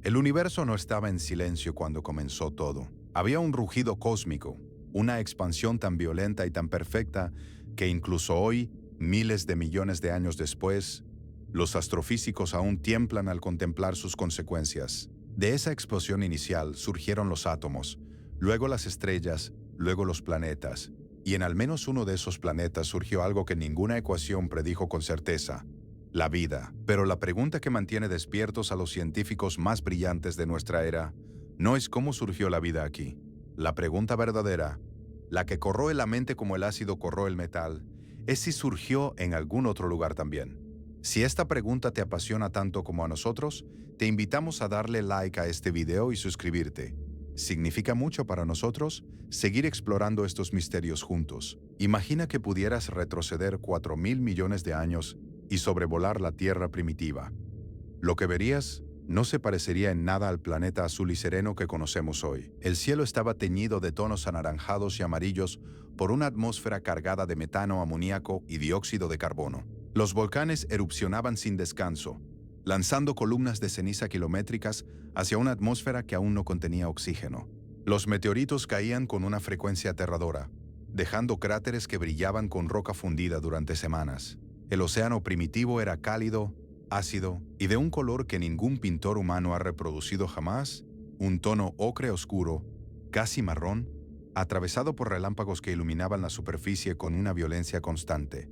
El universo no estaba en silencio cuando comenzó todo. Había un rugido cósmico, una expansión tan violenta y tan perfecta que incluso hoy, miles de millones de años después, los astrofísicos aún tiemblan al contemplar sus consecuencias. De esa explosión inicial surgieron los átomos, luego las estrellas, luego los planetas, y en al menos uno de esos planetas surgió algo que ninguna ecuación predijo con certeza: la vida. Pero la pregunta que mantiene despiertos a los científicos más brillantes de nuestra era no es cómo surgió la vida aquí. La pregunta verdadera, la que corroe la mente como el ácido corroe el metal, es si surgió en algún otro lugar también. Si esta pregunta te apasiona tanto como a nosotros, te invitamos a darle like a este video y suscribirte. Significa mucho para nosotros seguir explorando estos misterios juntos. Imagina que pudieras retroceder 4.000 millones de años y sobrevolar la Tierra primitiva. Lo que verías no se parecería en nada al planeta azul y sereno que conocemos hoy. El cielo estaba teñido de tonos anaranjados y amarillos por una atmósfera cargada de metano, amoníaco y dióxido de carbono. Los volcanes erupcionaban sin descanso, lanzando columnas de ceniza kilométricas hacia una atmósfera que aún no contenía oxígeno. Los meteoritos caían con una frecuencia aterradora, dejando cráteres que brillaban con roca fundida durante semanas. El océano primitivo era cálido, ácido y de un color que ningún pintor humano ha reproducido jamás, un tono ocre oscuro, casi marrón, atravesado por relámpagos que iluminaban la superficie con una violencia constante.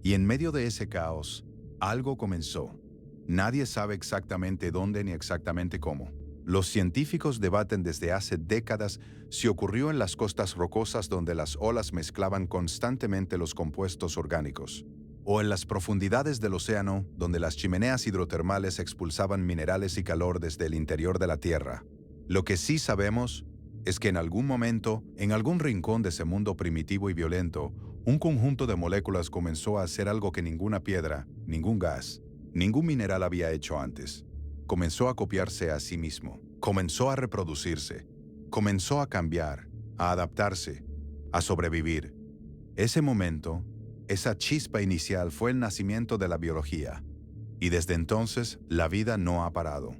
Y en medio de ese caos, algo comenzó. Nadie sabe exactamente dónde ni exactamente cómo. Los científicos debaten desde hace décadas si ocurrió en las costas rocosas donde las olas mezclaban constantemente los compuestos orgánicos, o en las profundidades del océano, donde las chimeneas hidrotermales expulsaban minerales y calor desde el interior de la Tierra. Lo que sí sabemos es que en algún momento, en algún rincón de ese mundo primitivo y violento, un conjunto de moléculas comenzó a hacer algo que ninguna piedra, ningún gas, ningún mineral había hecho antes. Comenzó a copiarse a sí mismo, comenzó a reproducirse, comenzó a cambiar, a adaptarse, a sobrevivir. Ese momento, esa chispa inicial fue el nacimiento de la biología, y desde entonces la vida no ha parado.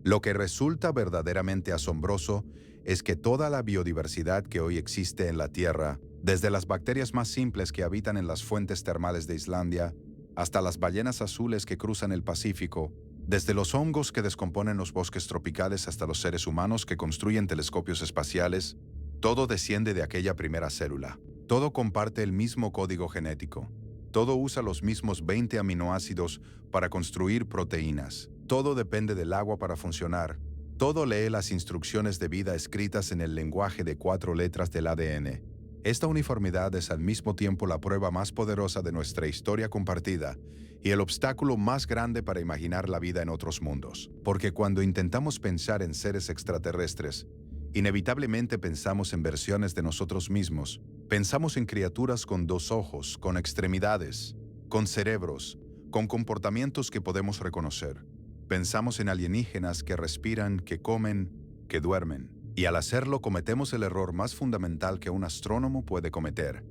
Lo que resulta verdaderamente asombroso es que toda la biodiversidad que hoy existe en la Tierra, desde las bacterias más simples que habitan en las fuentes termales de Islandia, hasta las ballenas azules que cruzan el Pacífico, desde los hongos que descomponen los bosques tropicales hasta los seres humanos que construyen telescopios espaciales, todo desciende de aquella primera célula. Todo comparte el mismo código genético. Todo usa los mismos 20 aminoácidos para construir proteínas. Todo depende del agua para funcionar. Todo lee las instrucciones de vida escritas en el lenguaje de 4 letras del ADN. Esta uniformidad es al mismo tiempo la prueba más poderosa de nuestra historia compartida y el obstáculo más grande para imaginar la vida en otros mundos. Porque cuando intentamos pensar en seres extraterrestres, inevitablemente pensamos en versiones de nosotros mismos. Pensamos en criaturas con 2 ojos, con extremidades, con cerebros, con comportamientos que podemos reconocer. Pensamos en alienígenas que respiran, que comen, que duermen. Y al hacerlo cometemos el error más fundamental que un astrónomo puede cometer.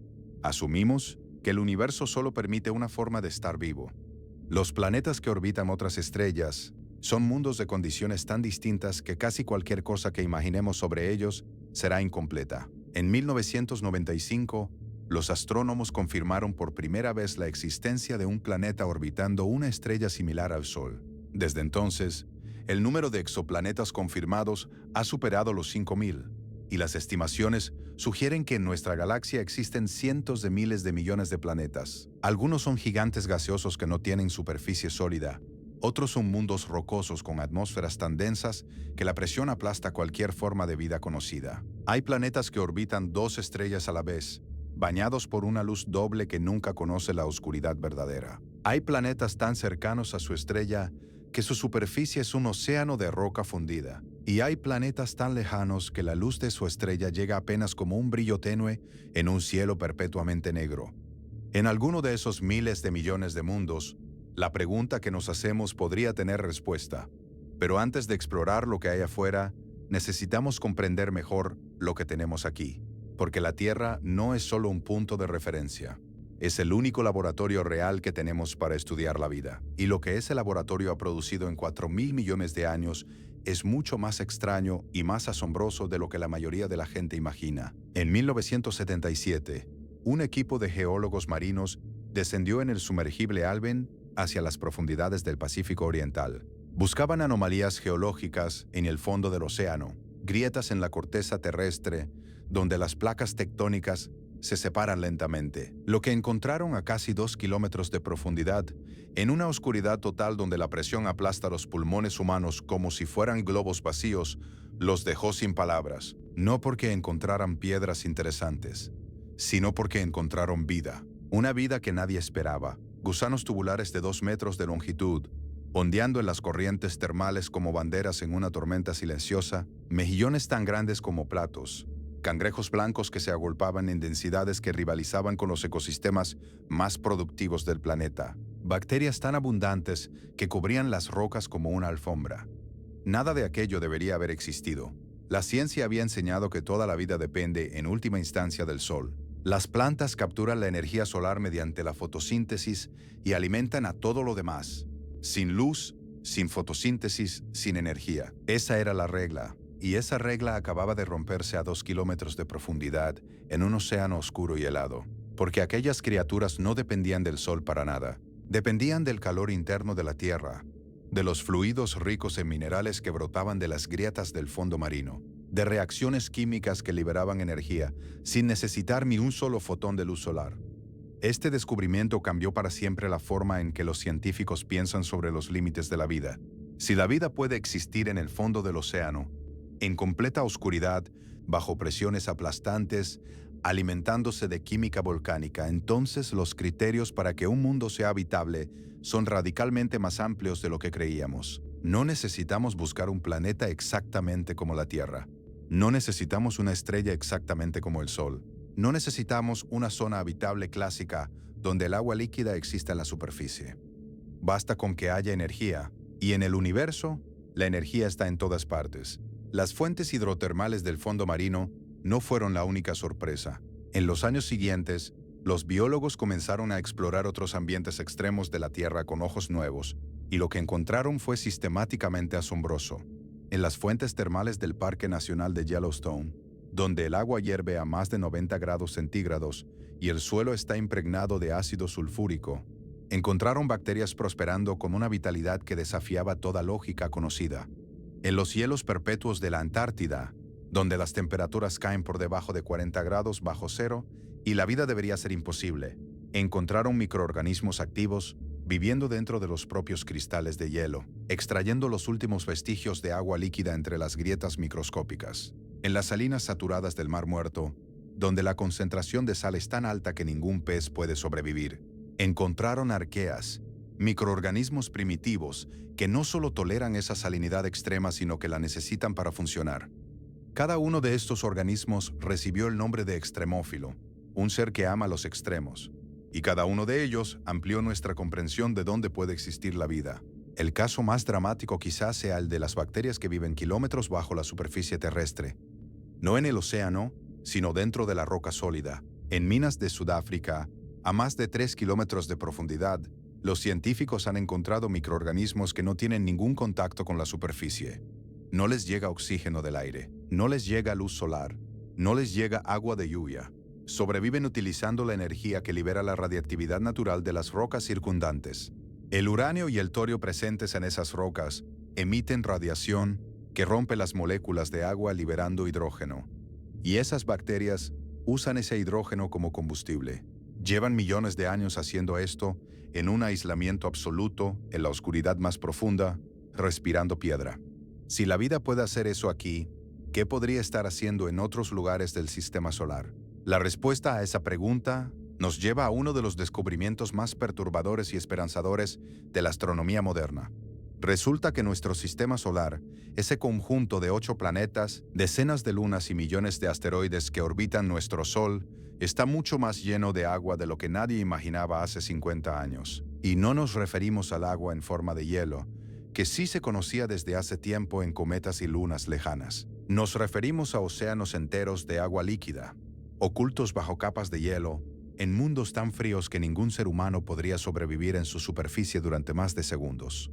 Asumimos que el universo solo permite una forma de estar vivo. Los planetas que orbitan otras estrellas son mundos de condiciones tan distintas que casi cualquier cosa que imaginemos sobre ellos será incompleta. En 1995, los astrónomos confirmaron por primera vez la existencia de un planeta orbitando una estrella similar al Sol. Desde entonces, el número de exoplanetas confirmados ha superado los 5.000, y las estimaciones sugieren que en nuestra galaxia existen cientos de miles de millones de planetas. Algunos son gigantes gaseosos que no tienen superficie sólida. Otros son mundos rocosos con atmósferas tan densas que la presión aplasta cualquier forma de vida conocida. Hay planetas que orbitan 2 estrellas a la vez, bañados por una luz doble que nunca conoce la oscuridad verdadera. Hay planetas tan cercanos a su estrella que su superficie es un océano de roca fundida. Y hay planetas tan lejanos que la luz de su estrella llega apenas como un brillo tenue en un cielo perpetuamente negro. En alguno de esos miles de millones de mundos, la pregunta que nos hacemos podría tener respuesta. Pero antes de explorar lo que hay afuera, necesitamos comprender mejor lo que tenemos aquí. Porque la Tierra no es solo un punto de referencia. Es el único laboratorio real que tenemos para estudiar la vida. Y lo que ese laboratorio ha producido en 4.000 millones de años es mucho más extraño y más asombroso de lo que la mayoría de la gente imagina. En 1977, un equipo de geólogos marinos descendió en el sumergible Alben hacia las profundidades del Pacífico Oriental. Buscaban anomalías geológicas en el fondo del océano, grietas en la corteza terrestre, donde las placas tectónicas se separan lentamente. Lo que encontraron a casi 2 kilómetros de profundidad, en una oscuridad total donde la presión aplasta los pulmones humanos como si fueran globos vacíos, los dejó sin palabras. No porque encontraran piedras interesantes, sino porque encontraron vida. Una vida que nadie esperaba. Gusanos tubulares de 2 metros de longitud, ondeando en las corrientes termales como banderas en una tormenta silenciosa, mejillones tan grandes como platos, cangrejos blancos que se agolpaban en densidades que rivalizaban con los ecosistemas más productivos del planeta, bacterias tan abundantes que cubrían las rocas como una alfombra. Nada de aquello debería haber existido. La ciencia había enseñado que toda la vida depende, en última instancia, del sol. Las plantas capturan la energía solar mediante la fotosíntesis y alimentan a todo lo demás. Sin luz, sin fotosíntesis, sin energía. Esa era la regla. Y esa regla acababa de romperse a 2 kilómetros de profundidad en un océano oscuro y helado, porque aquellas criaturas no dependían del sol para nada. Dependían del calor interno de la Tierra, de los fluidos ricos en minerales que brotaban de las grietas del fondo marino, de reacciones químicas que liberaban energía sin necesitar ni un solo fotón de luz solar. Este descubrimiento cambió para siempre la forma en que los científicos piensan sobre los límites de la vida. Si la vida puede existir en el fondo del océano, en completa oscuridad, bajo presiones aplastantes, alimentándose de química volcánica, entonces los criterios para que un mundo sea habitable son radicalmente más amplios de lo que creíamos. No necesitamos buscar un planeta exactamente como la Tierra. No necesitamos una estrella exactamente como el Sol. No necesitamos una zona habitable clásica donde el agua líquida exista en la superficie. Basta con que haya energía, y en el universo, la energía está en todas partes. Las fuentes hidrotermales del fondo marino no fueron la única sorpresa. En los años siguientes, los biólogos comenzaron a explorar otros ambientes extremos de la Tierra con ojos nuevos, y lo que encontraron fue sistemáticamente asombroso. En las fuentes termales del Parque Nacional de Yellowstone, donde el agua hierve a más de 90 grados centígrados y el suelo está impregnado de ácido sulfúrico, encontraron bacterias prosperando con una vitalidad que desafiaba toda lógica conocida. En los hielos perpetuos de la Antártida, donde las temperaturas caen por debajo de 40 grados bajo cero y la vida debería ser imposible, encontraron microorganismos activos viviendo dentro de los propios cristales de hielo, extrayendo los últimos vestigios de agua líquida entre las grietas microscópicas. En las salinas saturadas del Mar Muerto, donde la concentración de sal es tan alta que ningún pez puede sobrevivir, encontraron arqueas, microorganismos primitivos que no solo toleran esa salinidad extrema, sino que la necesitan para funcionar. Cada uno de estos organismos recibió el nombre de extremófilo, un ser que ama los extremos, y cada uno de ellos amplió nuestra comprensión de dónde puede existir la vida. El caso más dramático quizás sea el de las bacterias que viven kilómetros bajo la superficie terrestre, no en el océano, sino dentro de la roca sólida. En minas de Sudáfrica, a más de 3 kilómetros de profundidad, los científicos han encontrado microorganismos que no tienen ningún contacto con la superficie. No les llega oxígeno del aire, no les llega luz solar, no les llega agua de lluvia. Sobreviven utilizando la energía que libera la radiactividad natural de las rocas circundantes. El uranio y el torio presentes en esas rocas emiten radiación que rompe las moléculas de agua liberando hidrógeno. Y esas bacterias usan ese hidrógeno como combustible. Llevan millones de años haciendo esto en un aislamiento absoluto, en la oscuridad más profunda, respirando piedra. Si la vida puede hacer eso aquí, ¿qué podría estar haciendo en otros lugares del sistema solar? La respuesta a esa pregunta nos lleva a uno de los descubrimientos más perturbadores y esperanzadores de la astronomía moderna. Resulta que nuestro sistema solar, ese conjunto de 8 planetas, decenas de lunas y millones de asteroides que orbitan nuestro Sol, está mucho más lleno de agua de lo que nadie imaginaba hace 50 años. Y no nos referimos al agua en forma de hielo, que sí se conocía desde hace tiempo en cometas y lunas lejanas. Nos referimos a océanos enteros de agua líquida, ocultos bajo capas de hielo, en mundos tan fríos que ningún ser humano podría sobrevivir en su superficie durante más de segundos.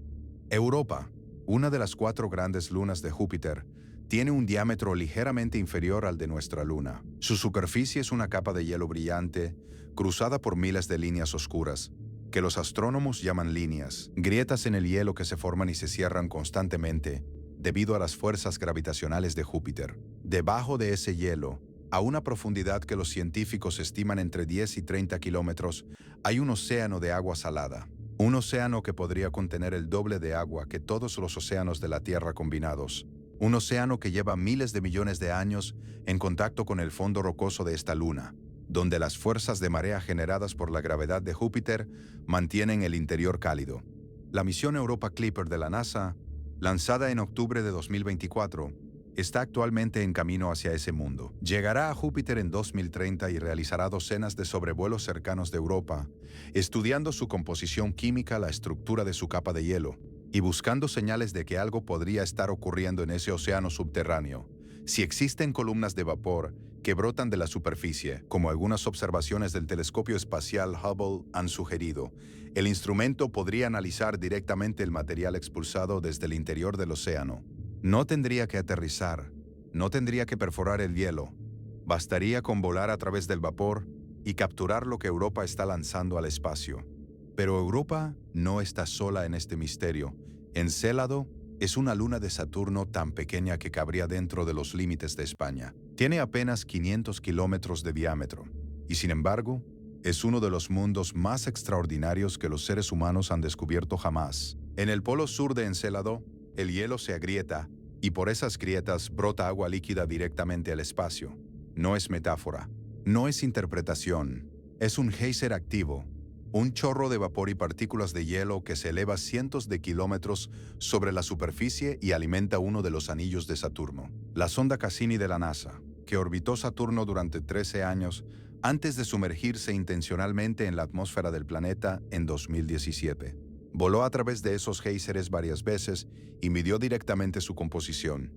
Europa, una de las 4 grandes lunas de Júpiter, tiene un diámetro ligeramente inferior al de nuestra luna. Su superficie es una capa de hielo brillante, cruzada por miles de líneas oscuras, que los astrónomos llaman líneas, grietas en el hielo que se forman y se cierran constantemente debido a las fuerzas gravitacionales de Júpiter. Debajo de ese hielo, a una profundidad que los científicos estiman entre 10 y 30 kilómetros, hay un océano de agua salada. Un océano que podría contener el doble de agua que todos los océanos de la Tierra combinados. Un océano que lleva miles de millones de años en contacto con el fondo rocoso de esta luna, donde las fuerzas de marea generadas por la gravedad de Júpiter mantienen el interior cálido. La misión Europa Clipper de la NASA, lanzada en octubre de 2024, está actualmente en camino hacia ese mundo. Llegará a Júpiter en 2030 y realizará docenas de sobrevuelos cercanos de Europa, estudiando su composición química, la estructura de su capa de hielo, y buscando señales de que algo podría estar ocurriendo en ese océano subterráneo. Si existen columnas de vapor que brotan de la superficie, como algunas observaciones del telescopio espacial Hubble han sugerido, el instrumento podría analizar directamente el material expulsado desde el interior del océano. No tendría que aterrizar, no tendría que perforar el hielo. Bastaría con volar a través del vapor y capturar lo que Europa está lanzando al espacio. Pero Europa no está sola en este misterio. Encélado es una luna de Saturno tan pequeña que cabría dentro de los límites de España. Tiene apenas 500 kilómetros de diámetro y, sin embargo, es uno de los mundos más extraordinarios que los seres humanos han descubierto jamás. En el polo sur de Encélado, el hielo se agrieta y por esas grietas brota agua líquida directamente al espacio. No es metáfora, no es interpretación, es un geyser activo, un chorro de vapor y partículas de hielo que se eleva cientos de kilómetros sobre la superficie y alimenta uno de los anillos de Saturno. La sonda Cassini de la NASA, que orbitó Saturno durante 13 años antes de sumergirse intencionalmente en la atmósfera del planeta en 2017. Voló a través de esos géiseres varias veces y midió directamente su composición.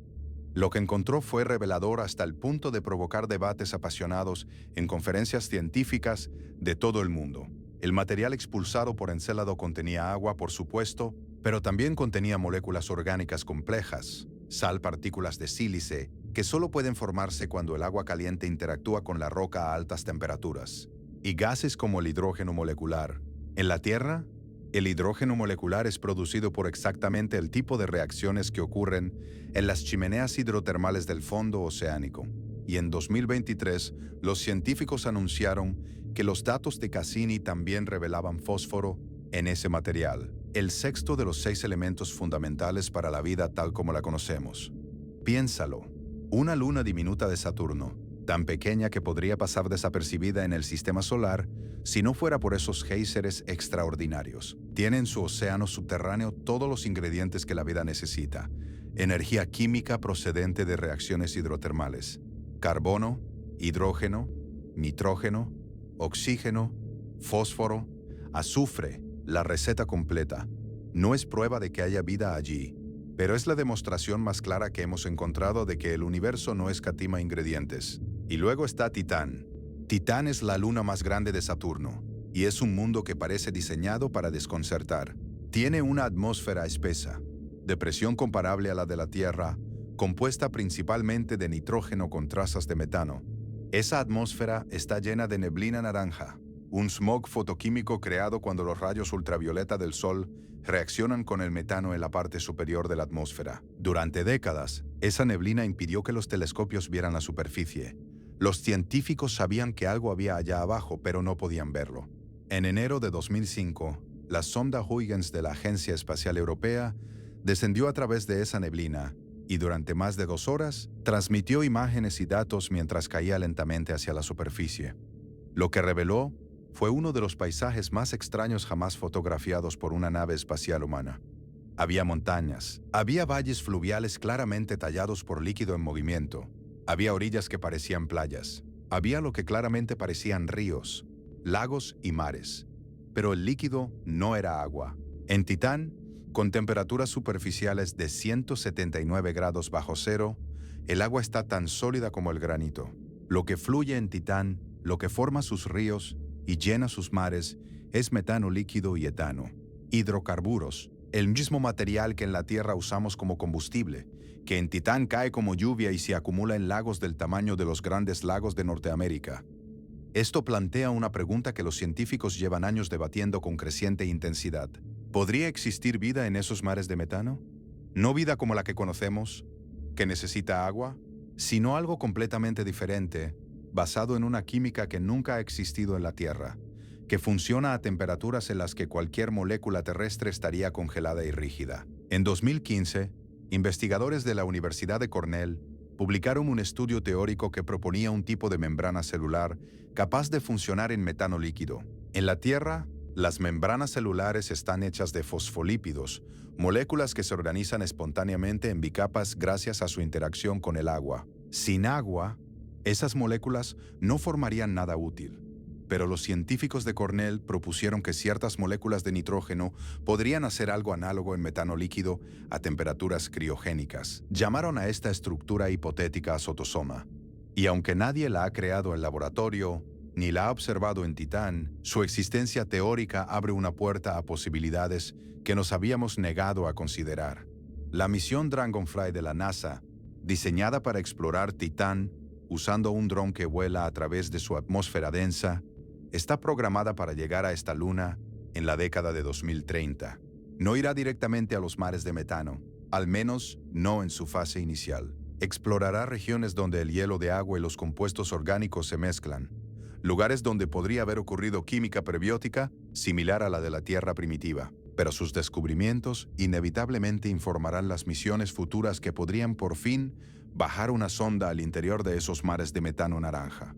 Lo que encontró fue revelador hasta el punto de provocar debates apasionados en conferencias científicas de todo el mundo. El material expulsado por Encélado contenía agua, por supuesto, pero también contenía moléculas orgánicas complejas, sal, partículas de sílice, que solo pueden formarse cuando el agua caliente interactúa con la roca a altas temperaturas, y gases como el hidrógeno molecular. En la Tierra, el hidrógeno molecular es producido por exactamente el tipo de reacciones que ocurren en las chimeneas hidrotermales del fondo oceánico. Y en 2023, los científicos anunciaron que los datos de Cassini también revelaban fósforo en ese material, el sexto de los 6 elementos fundamentales para la vida tal como la conocemos. Piénsalo, una luna diminuta de Saturno, tan pequeña que podría pasar desapercibida en el sistema solar si no fuera por esos géiseres extraordinarios. Tiene en su océano subterráneo todos los ingredientes que la vida necesita. Energía química procedente de reacciones hidrotermales. Carbono, hidrógeno, nitrógeno, oxígeno, fósforo, azufre, la receta completa. No es prueba de que haya vida allí, pero es la demostración más clara que hemos encontrado de que el universo no escatima ingredientes. Y luego está Titán. Titán es la luna más grande de Saturno, y es un mundo que parece diseñado para desconcertar. Tiene una atmósfera espesa, de presión comparable a la de la Tierra, compuesta principalmente de nitrógeno con trazas de metano. Esa atmósfera está llena de neblina naranja, un smog fotoquímico creado cuando los rayos ultravioleta del Sol reaccionan con el metano en la parte superior de la atmósfera. Durante décadas, esa neblina impidió que los telescopios vieran la superficie. Los científicos sabían que algo había allá abajo, pero no podían verlo. En enero de 2005, la sonda Huygens de la Agencia Espacial Europea descendió a través de esa neblina y durante más de 2 horas transmitió imágenes y datos mientras caía lentamente hacia la superficie. Lo que reveló fue uno de los paisajes más extraños jamás fotografiados por una nave espacial humana. Había montañas, había valles fluviales claramente tallados por líquido en movimiento, había orillas que parecían playas, había lo que claramente parecían ríos, lagos y mares, pero el líquido no era agua. En Titán, con temperaturas superficiales de 179 grados bajo cero, el agua está tan sólida como el granito. Lo que fluye en Titán, lo que forma sus ríos y llena sus mares es metano líquido y etano. Hidrocarburos, el mismo material que en la Tierra usamos como combustible, que en Titán cae como lluvia y se acumula en lagos del tamaño de los grandes lagos de Norteamérica. Esto plantea una pregunta que los científicos llevan años debatiendo con creciente intensidad. ¿Podría existir vida en esos mares de metano? No vida como la que conocemos, que necesita agua, sino algo completamente diferente, basado en una química que nunca ha existido en la Tierra, que funciona a temperaturas en las que cualquier molécula terrestre estaría congelada y rígida. En 2015, investigadores de la Universidad de Cornell publicaron un estudio teórico que proponía un tipo de membrana celular capaz de funcionar en metano líquido. En la Tierra, las membranas celulares están hechas de fosfolípidos, moléculas que se organizan espontáneamente en bicapas gracias a su interacción con el agua. Sin agua, esas moléculas no formarían nada útil. Pero los científicos de Cornell propusieron que ciertas moléculas de nitrógeno podrían hacer algo análogo en metano líquido a temperaturas criogénicas. Llamaron a esta estructura hipotética azotosoma. Y aunque nadie la ha creado en laboratorio, ni la ha observado en Titán, su existencia teórica abre una puerta a posibilidades que nos habíamos negado a considerar. La misión Dragonfly de la NASA, diseñada para explorar Titán usando un dron que vuela a través de su atmósfera densa, está programada para llegar a esta luna en la década de 2030. No irá directamente a los mares de metano, al menos no en su fase inicial. Explorará regiones donde el hielo de agua y los compuestos orgánicos se mezclan, lugares donde podría haber ocurrido química prebiótica similar a la de la Tierra primitiva. Pero sus descubrimientos inevitablemente informarán las misiones futuras que podrían por fin bajar una sonda al interior de esos mares de metano naranja.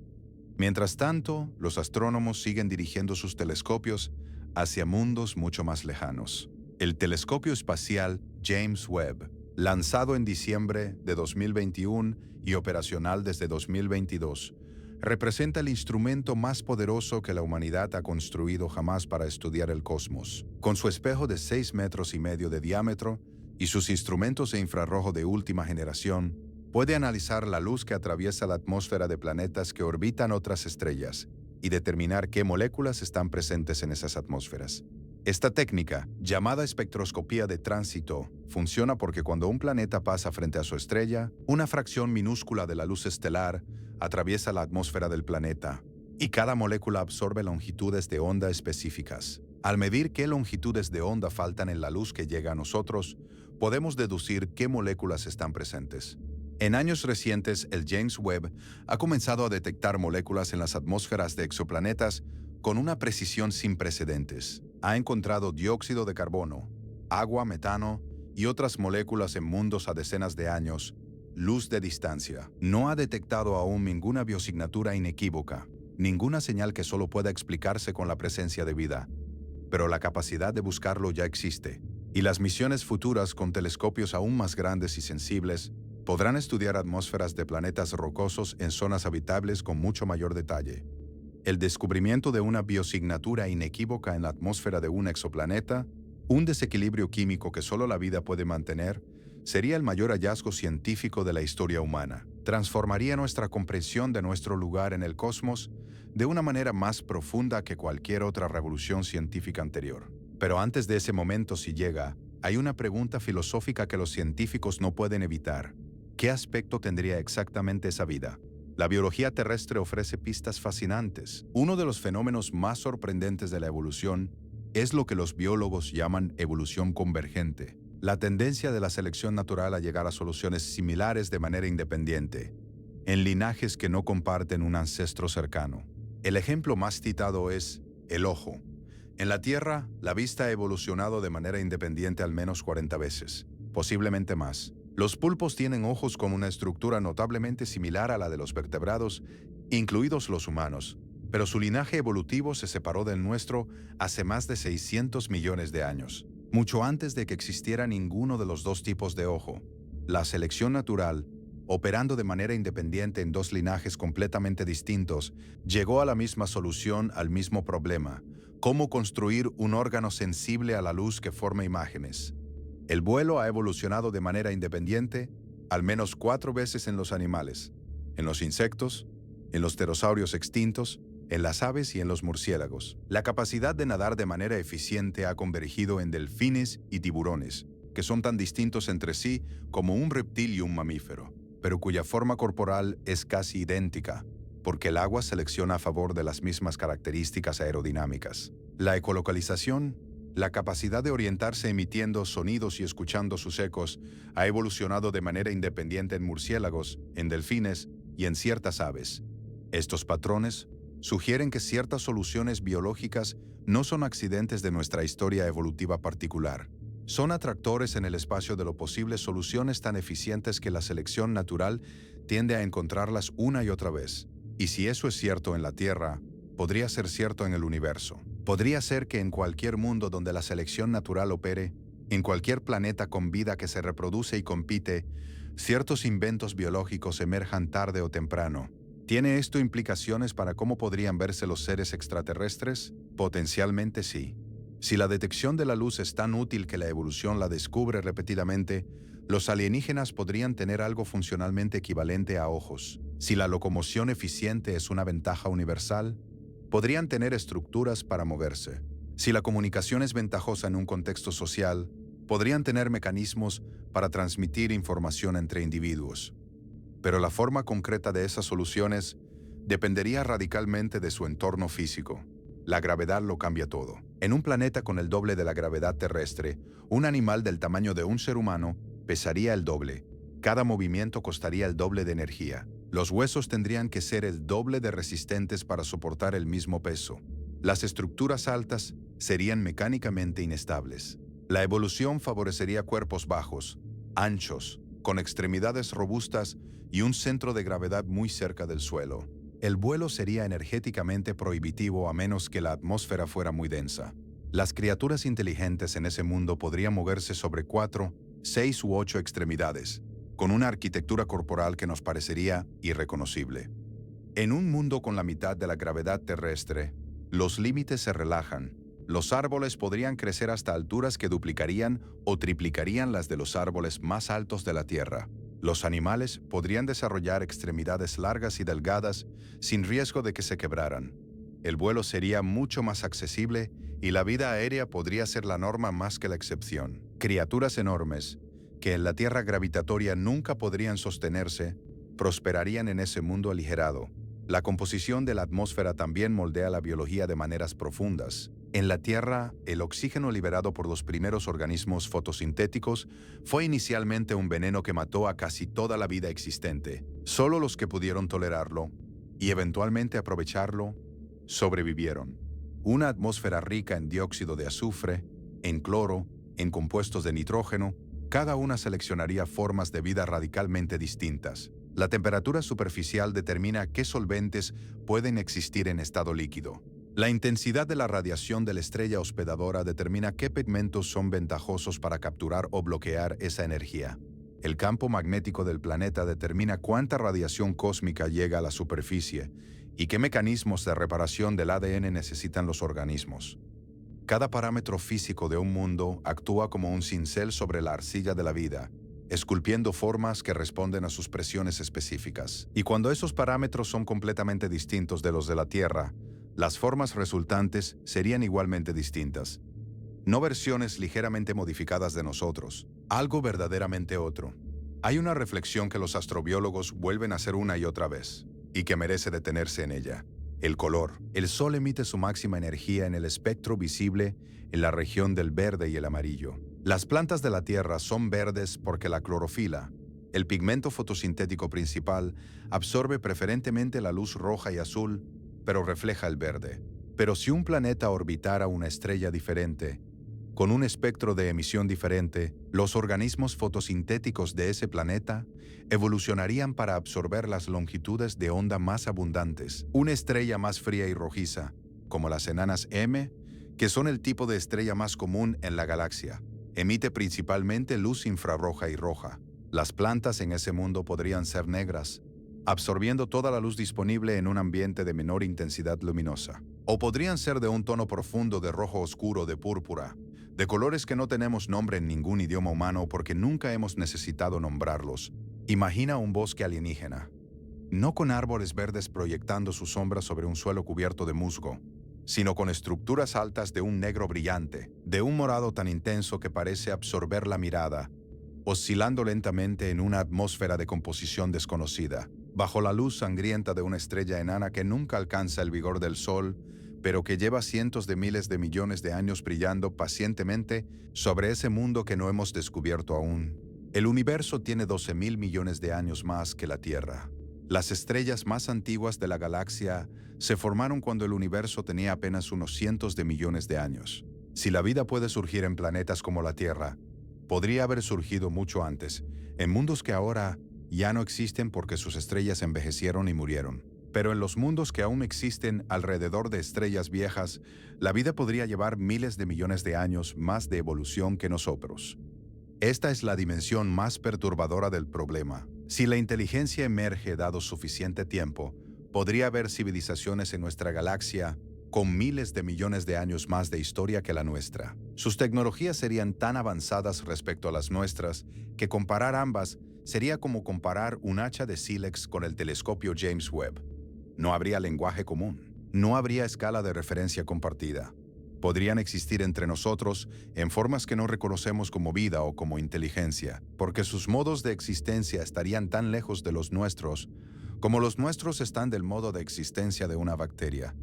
Mientras tanto, los astrónomos siguen dirigiendo sus telescopios hacia mundos mucho más lejanos. El telescopio espacial James Webb, lanzado en diciembre de 2021 y operacional desde 2022, representa el instrumento más poderoso que la humanidad ha construido jamás para estudiar el cosmos. Con su espejo de 6,5 metros de diámetro y sus instrumentos de infrarrojo de última generación, puede analizar la luz que atraviesa la atmósfera de planetas que orbitan otras estrellas y determinar qué moléculas están presentes en esas atmósferas. Esta técnica, llamada espectroscopía de tránsito, funciona porque cuando un planeta pasa frente a su estrella, una fracción minúscula de la luz estelar atraviesa la atmósfera del planeta, y cada molécula absorbe longitudes de onda específicas. Al medir qué longitudes de onda faltan en la luz que llega a nosotros, podemos deducir qué moléculas están presentes. En años recientes, el James Webb ha comenzado a detectar moléculas en las atmósferas de exoplanetas con una precisión sin precedentes. Ha encontrado dióxido de carbono, agua, metano y otras moléculas en mundos a decenas de años, luz de distancia. No ha detectado aún ninguna biosignatura inequívoca, ninguna señal que solo pueda explicarse con la presencia de vida. Pero la capacidad de buscarlo ya existe, y las misiones futuras con telescopios aún más grandes y sensibles podrán estudiar atmósferas de planetas rocosos en zonas habitables con mucho mayor detalle. El descubrimiento de una biosignatura inequívoca en la atmósfera de un exoplaneta, un desequilibrio químico que solo la vida puede mantener, sería el mayor hallazgo científico de la historia humana. Transformaría nuestra comprensión de nuestro lugar en el cosmos de una manera más profunda que cualquier otra revolución científica anterior. Pero antes de ese momento, si llega, hay una pregunta filosófica que los científicos no pueden evitar. ¿Qué aspecto tendría exactamente esa vida? La biología terrestre ofrece pistas fascinantes. Uno de los fenómenos más sorprendentes de la evolución es lo que los biólogos llaman evolución convergente, la tendencia de la selección natural a llegar a soluciones similares de manera independiente, en linajes que no comparten un ancestro cercano. El ejemplo más citado es el ojo. En la Tierra, la vista ha evolucionado de manera independiente al menos 40 veces, posiblemente más. Los pulpos tienen ojos con una estructura notablemente similar a la de los vertebrados, incluidos los humanos, pero su linaje evolutivo se separó del nuestro hace más de 600 millones de años, mucho antes de que existiera ninguno de los dos tipos de ojo. La selección natural, operando de manera independiente en dos linajes completamente distintos, llegó a la misma solución al mismo problema: cómo construir un órgano sensible a la luz que forma imágenes. El vuelo ha evolucionado de manera independiente al menos 4 veces en los animales, en los insectos, en los pterosaurios extintos en las aves y en los murciélagos. La capacidad de nadar de manera eficiente ha convergido en delfines y tiburones, que son tan distintos entre sí como un reptil y un mamífero, pero cuya forma corporal es casi idéntica, porque el agua selecciona a favor de las mismas características aerodinámicas. La ecolocalización, la capacidad de orientarse emitiendo sonidos y escuchando sus ecos, ha evolucionado de manera independiente en murciélagos, en delfines y en ciertas aves. Estos patrones sugieren que ciertas soluciones biológicas no son accidentes de nuestra historia evolutiva particular. Son atractores en el espacio de lo posible, soluciones tan eficientes que la selección natural tiende a encontrarlas una y otra vez. Y si eso es cierto en la Tierra, podría ser cierto en el universo. Podría ser que en cualquier mundo donde la selección natural opere, en cualquier planeta con vida que se reproduce y compite, ciertos inventos biológicos emerjan tarde o temprano. ¿Tiene esto implicaciones para cómo podrían verse los seres extraterrestres? Potencialmente sí. Si la detección de la luz es tan útil que la evolución la descubre repetidamente, los alienígenas podrían tener algo funcionalmente equivalente a ojos. Si la locomoción eficiente es una ventaja universal, podrían tener estructuras para moverse. Si la comunicación es ventajosa en un contexto social, podrían tener mecanismos para transmitir información entre individuos. Pero la forma concreta de esas soluciones dependería radicalmente de su entorno físico. La gravedad lo cambia todo. En un planeta con el doble de la gravedad terrestre, un animal del tamaño de un ser humano pesaría el doble. Cada movimiento costaría el doble de energía. Los huesos tendrían que ser el doble de resistentes para soportar el mismo peso. Las estructuras altas serían mecánicamente inestables. La evolución favorecería cuerpos bajos, anchos, con extremidades robustas y un centro de gravedad muy cerca del suelo. El vuelo sería energéticamente prohibitivo a menos que la atmósfera fuera muy densa. Las criaturas inteligentes en ese mundo podrían moverse sobre 4, 6 u 8 extremidades, con una arquitectura corporal que nos parecería irreconocible. En un mundo con la mitad de la gravedad terrestre, los límites se relajan. Los árboles podrían crecer hasta alturas que duplicarían o triplicarían las de los árboles más altos de la Tierra. Los animales podrían desarrollar extremidades largas y delgadas sin riesgo de que se quebraran. El vuelo sería mucho más accesible y la vida aérea podría ser la norma más que la excepción. Criaturas enormes, que en la Tierra gravitatoria nunca podrían sostenerse, prosperarían en ese mundo aligerado. La composición de la atmósfera también moldea la biología de maneras profundas. En la Tierra, el oxígeno liberado por los primeros organismos fotosintéticos fue inicialmente un veneno que mató a casi toda la vida existente. Solo los que pudieron tolerarlo y eventualmente aprovecharlo sobrevivieron. Una atmósfera rica en dióxido de azufre, en cloro, en compuestos de nitrógeno, cada una seleccionaría formas de vida radicalmente distintas. La temperatura superficial determina qué solventes pueden existir en estado líquido. La intensidad de la radiación de la estrella hospedadora determina qué pigmentos son ventajosos para capturar o bloquear esa energía. El campo magnético del planeta determina cuánta radiación cósmica llega a la superficie y qué mecanismos de reparación del ADN necesitan los organismos. Cada parámetro físico de un mundo actúa como un cincel sobre la arcilla de la vida, esculpiendo formas que responden a sus presiones específicas. Y cuando esos parámetros son completamente distintos de los de la Tierra, las formas resultantes serían igualmente distintas. No versiones ligeramente modificadas de nosotros, algo verdaderamente otro. Hay una reflexión que los astrobiólogos vuelven a hacer una y otra vez, y que merece detenerse en ella. El color. El Sol emite su máxima energía en el espectro visible en la región del verde y el amarillo. Las plantas de la Tierra son verdes porque la clorofila, el pigmento fotosintético principal, absorbe preferentemente la luz roja y azul, pero refleja el verde. Pero si un planeta orbitara una estrella diferente, con un espectro de emisión diferente, los organismos fotosintéticos de ese planeta evolucionarían para absorber las longitudes de onda más abundantes. Una estrella más fría y rojiza, como las enanas M, que son el tipo de estrella más común en la galaxia, emite principalmente luz infrarroja y roja. Las plantas en ese mundo podrían ser negras, absorbiendo toda la luz disponible en un ambiente de menor intensidad luminosa. O podrían ser de un tono profundo de rojo oscuro, de púrpura, de colores que no tenemos nombre en ningún idioma humano porque nunca hemos necesitado nombrarlos. Imagina un bosque alienígena. no con árboles verdes proyectando su sombra sobre un suelo cubierto de musgo, sino con estructuras altas de un negro brillante, de un morado tan intenso que parece absorber la mirada, oscilando lentamente en una atmósfera de composición desconocida, bajo la luz sangrienta de una estrella enana que nunca alcanza el vigor del sol, pero que lleva cientos de miles de millones de años brillando pacientemente sobre ese mundo que no hemos descubierto aún. El universo tiene 12.000 millones de años más que la Tierra. Las estrellas más antiguas de la galaxia se formaron cuando el universo tenía apenas unos cientos de millones de años. Si la vida puede surgir en planetas como la Tierra, podría haber surgido mucho antes, en mundos que ahora ya no existen porque sus estrellas envejecieron y murieron. Pero en los mundos que aún existen alrededor de estrellas viejas, la vida podría llevar miles de millones de años más de evolución que nosotros. Esta es la dimensión más perturbadora del problema. Si la inteligencia emerge dado suficiente tiempo, podría haber civilizaciones en nuestra galaxia con miles de millones de años más de historia que la nuestra. Sus tecnologías serían tan avanzadas respecto a las nuestras que comparar ambas sería como comparar un hacha de sílex con el telescopio James Webb. No habría lenguaje común, no habría escala de referencia compartida. Podrían existir entre nosotros en formas que no reconocemos como vida o como inteligencia, porque sus modos de existencia estarían tan lejos de los nuestros como los nuestros están del modo de existencia de una bacteria.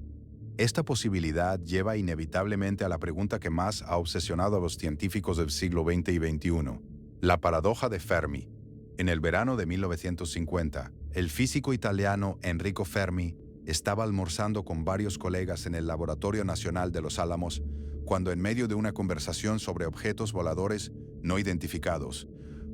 Esta posibilidad lleva inevitablemente a la pregunta que más ha obsesionado a los científicos del siglo XX y XXI, la paradoja de Fermi. En el verano de 1950, el físico italiano Enrico Fermi estaba almorzando con varios colegas en el Laboratorio Nacional de Los Álamos cuando, en medio de una conversación sobre objetos voladores no identificados,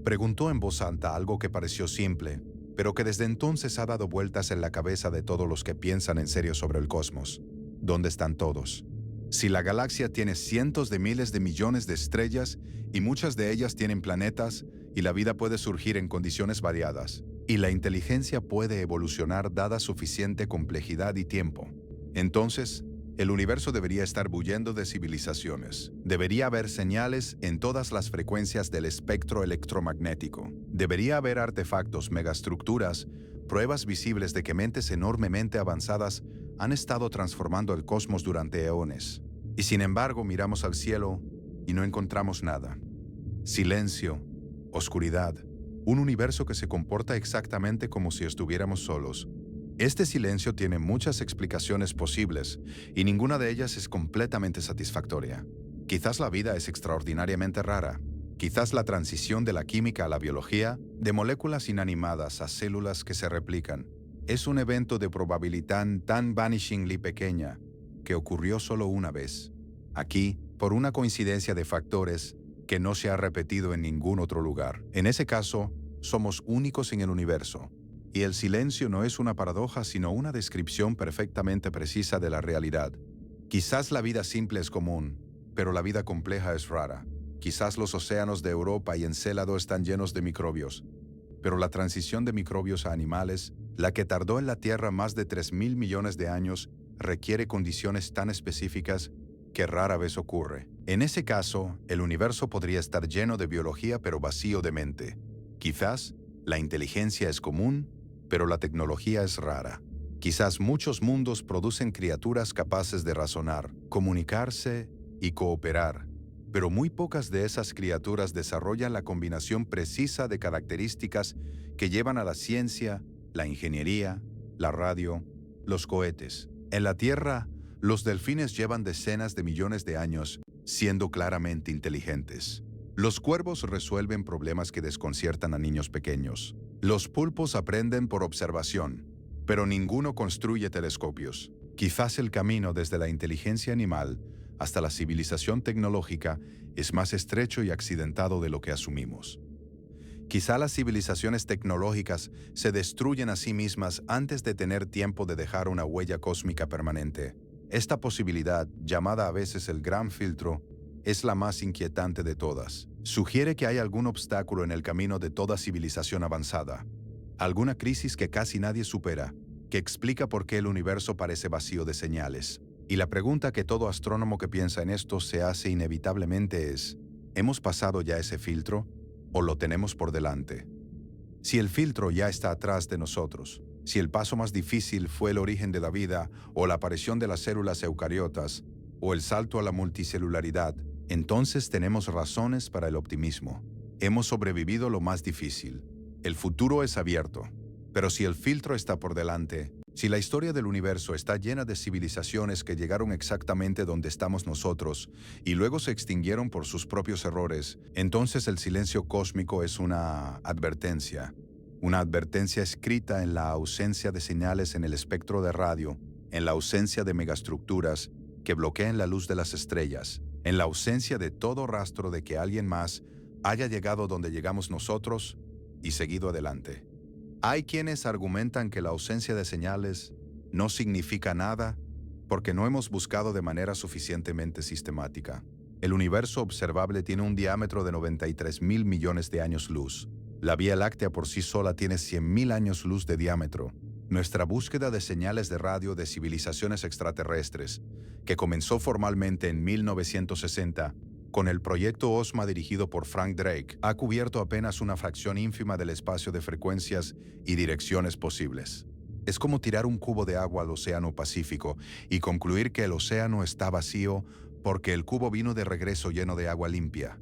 preguntó en voz alta algo que pareció simple, pero que desde entonces ha dado vueltas en la cabeza de todos los que piensan en serio sobre el cosmos. ¿Dónde están todos? Si la galaxia tiene cientos de miles de millones de estrellas y muchas de ellas tienen planetas, y la vida puede surgir en condiciones variadas, y la inteligencia puede evolucionar dada suficiente complejidad y tiempo, entonces el universo debería estar bullendo de civilizaciones. Debería haber señales en todas las frecuencias del espectro electromagnético. Debería haber artefactos, megaestructuras, pruebas visibles de que mentes enormemente avanzadas han estado transformando el cosmos durante eones. Y sin embargo, miramos al cielo y no encontramos nada. Silencio, oscuridad, un universo que se comporta exactamente como si estuviéramos solos. Este silencio tiene muchas explicaciones posibles y ninguna de ellas es completamente satisfactoria. Quizás la vida es extraordinariamente rara. Quizás la transición de la química a la biología, de moléculas inanimadas a células que se replican, es un evento de probabilidad tan vanishingly pequeña que ocurrió solo una vez, aquí, por una coincidencia de factores que no se ha repetido en ningún otro lugar. En ese caso, somos únicos en el universo, y el silencio no es una paradoja sino una descripción perfectamente precisa de la realidad. Quizás la vida simple es común, pero la vida compleja es rara. Quizás los océanos de Europa y Encélado están llenos de microbios, pero la transición de microbios a animales, la que tardó en la Tierra más de 3.000 millones de años, requiere condiciones tan específicas que rara vez ocurre. En ese caso, el universo podría estar lleno de biología pero vacío de mente. Quizás la inteligencia es común, pero la tecnología es rara. Quizás muchos mundos producen criaturas capaces de razonar, comunicarse y cooperar, pero muy pocas de esas criaturas desarrollan la combinación precisa de características que llevan a la ciencia, la ingeniería, la radio, los cohetes. En la Tierra, los delfines llevan decenas de millones de años siendo claramente inteligentes. Los cuervos resuelven problemas que desconciertan a niños pequeños. Los pulpos aprenden por observación, pero ninguno construye telescopios. Quizás el camino desde la inteligencia animal hasta la civilización tecnológica es más estrecho y accidentado de lo que asumimos. Quizá las civilizaciones tecnológicas se destruyen a sí mismas antes de tener tiempo de dejar una huella cósmica permanente. Esta posibilidad, llamada a veces el gran filtro, es la más inquietante de todas. Sugiere que hay algún obstáculo en el camino de toda civilización avanzada, alguna crisis que casi nadie supera, que explica por qué el universo parece vacío de señales. Y la pregunta que todo astrónomo que piensa en esto se hace inevitablemente es: ¿hemos pasado ya ese filtro o lo tenemos por delante? Si el filtro ya está atrás de nosotros, Si el paso más difícil fue el origen de la vida o la aparición de las células eucariotas o el salto a la multicelularidad, entonces tenemos razones para el optimismo. Hemos sobrevivido lo más difícil. El futuro es abierto. Pero si el filtro está por delante, si la historia del universo está llena de civilizaciones que llegaron exactamente donde estamos nosotros y luego se extinguieron por sus propios errores, entonces el silencio cósmico es una advertencia escrita en la ausencia de señales en el espectro de radio, en la ausencia de megaestructuras que bloqueen la luz de las estrellas, en la ausencia de todo rastro de que alguien más haya llegado donde llegamos nosotros y seguido adelante. Hay quienes argumentan que la ausencia de señales no significa nada porque no hemos buscado de manera suficientemente sistemática. El universo observable tiene un diámetro de 93.000 millones de años luz. La Vía Láctea por sí sola tiene 100.000 años luz de diámetro. Nuestra búsqueda de señales de radio de civilizaciones extraterrestres, que comenzó formalmente en 1960, con el proyecto OSMA dirigido por Frank Drake, ha cubierto apenas una fracción ínfima del espacio de frecuencias y direcciones posibles. Es como tirar un cubo de agua al Océano Pacífico y concluir que el océano está vacío porque el cubo vino de regreso lleno de agua limpia.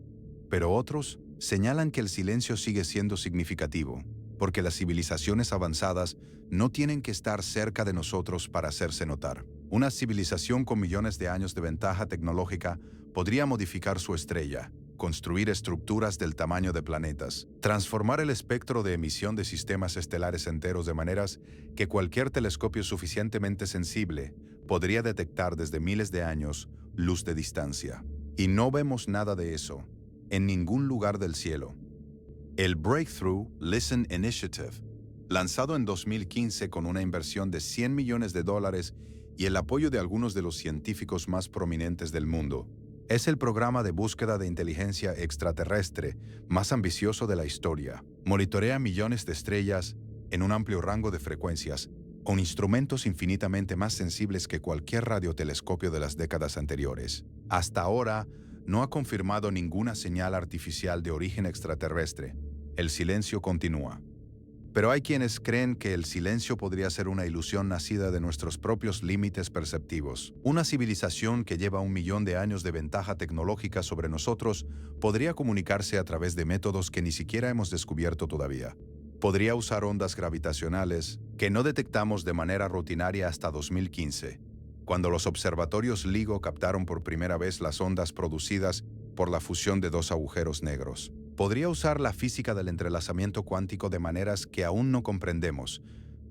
Pero otros señalan que el silencio sigue siendo significativo, porque las civilizaciones avanzadas no tienen que estar cerca de nosotros para hacerse notar. Una civilización con millones de años de ventaja tecnológica podría modificar su estrella, construir estructuras del tamaño de planetas, transformar el espectro de emisión de sistemas estelares enteros de maneras que cualquier telescopio suficientemente sensible podría detectar desde miles de años luz de distancia. Y no vemos nada de eso en ningún lugar del cielo. El Breakthrough Listen Initiative, lanzado en 2015 con una inversión de $100 millones y el apoyo de algunos de los científicos más prominentes del mundo, es el programa de búsqueda de inteligencia extraterrestre más ambicioso de la historia. Monitorea millones de estrellas en un amplio rango de frecuencias, con instrumentos infinitamente más sensibles que cualquier radiotelescopio de las décadas anteriores. Hasta ahora, no ha confirmado ninguna señal artificial de origen extraterrestre. El silencio continúa. Pero hay quienes creen que el silencio podría ser una ilusión nacida de nuestros propios límites perceptivos. Una civilización que lleva 1 millón de años de ventaja tecnológica sobre nosotros podría comunicarse a través de métodos que ni siquiera hemos descubierto todavía. Podría usar ondas gravitacionales que no detectamos de manera rutinaria hasta 2015, cuando los observatorios LIGO captaron por primera vez las ondas producidas por la fusión de 2 agujeros negros. Podría usar la física del entrelazamiento cuántico de maneras que aún no comprendemos.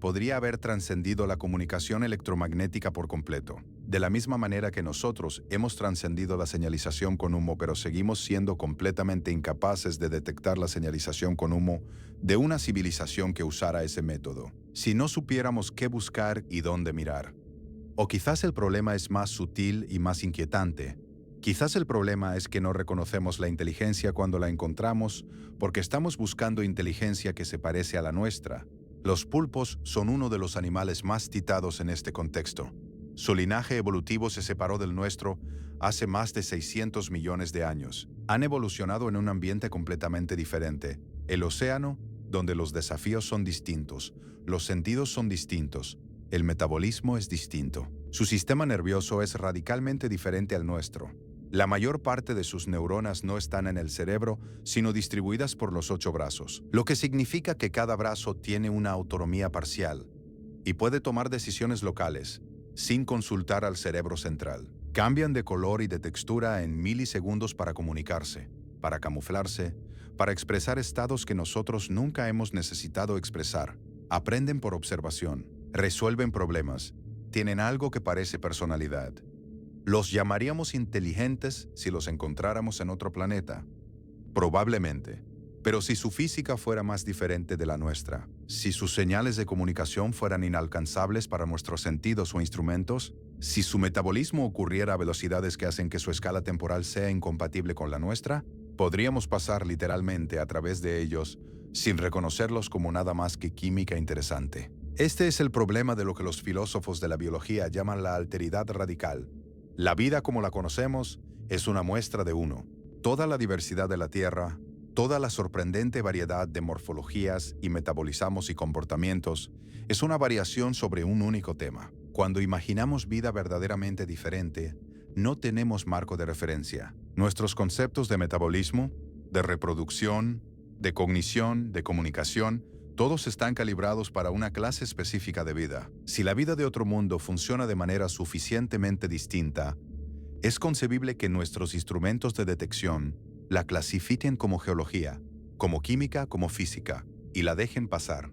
Podría haber trascendido la comunicación electromagnética por completo. De la misma manera que nosotros hemos trascendido la señalización con humo, pero seguimos siendo completamente incapaces de detectar la señalización con humo de una civilización que usara ese método, si no supiéramos qué buscar y dónde mirar. O quizás el problema es más sutil y más inquietante. Quizás el problema es que no reconocemos la inteligencia cuando la encontramos porque estamos buscando inteligencia que se parece a la nuestra. Los pulpos son uno de los animales más citados en este contexto. Su linaje evolutivo se separó del nuestro hace más de 600 millones de años. Han evolucionado en un ambiente completamente diferente. El océano, donde los desafíos son distintos, los sentidos son distintos, el metabolismo es distinto. Su sistema nervioso es radicalmente diferente al nuestro. La mayor parte de sus neuronas no están en el cerebro, sino distribuidas por los 8 brazos, lo que significa que cada brazo tiene una autonomía parcial y puede tomar decisiones locales, sin consultar al cerebro central. Cambian de color y de textura en milisegundos para comunicarse, para camuflarse, para expresar estados que nosotros nunca hemos necesitado expresar. Aprenden por observación, resuelven problemas, tienen algo que parece personalidad. ¿Los llamaríamos inteligentes si los encontráramos en otro planeta? Probablemente. Pero si su física fuera más diferente de la nuestra, si sus señales de comunicación fueran inalcanzables para nuestros sentidos o instrumentos, si su metabolismo ocurriera a velocidades que hacen que su escala temporal sea incompatible con la nuestra, podríamos pasar literalmente a través de ellos sin reconocerlos como nada más que química interesante. Este es el problema de lo que los filósofos de la biología llaman la alteridad radical. La vida como la conocemos es una muestra de uno. Toda la diversidad de la Tierra, Toda la sorprendente variedad de morfologías y metabolismos y comportamientos es una variación sobre un único tema. Cuando imaginamos vida verdaderamente diferente, no tenemos marco de referencia. Nuestros conceptos de metabolismo, de reproducción, de cognición, de comunicación, todos están calibrados para una clase específica de vida. Si la vida de otro mundo funciona de manera suficientemente distinta, es concebible que nuestros instrumentos de detección la clasifiquen como geología, como química, como física, y la dejen pasar.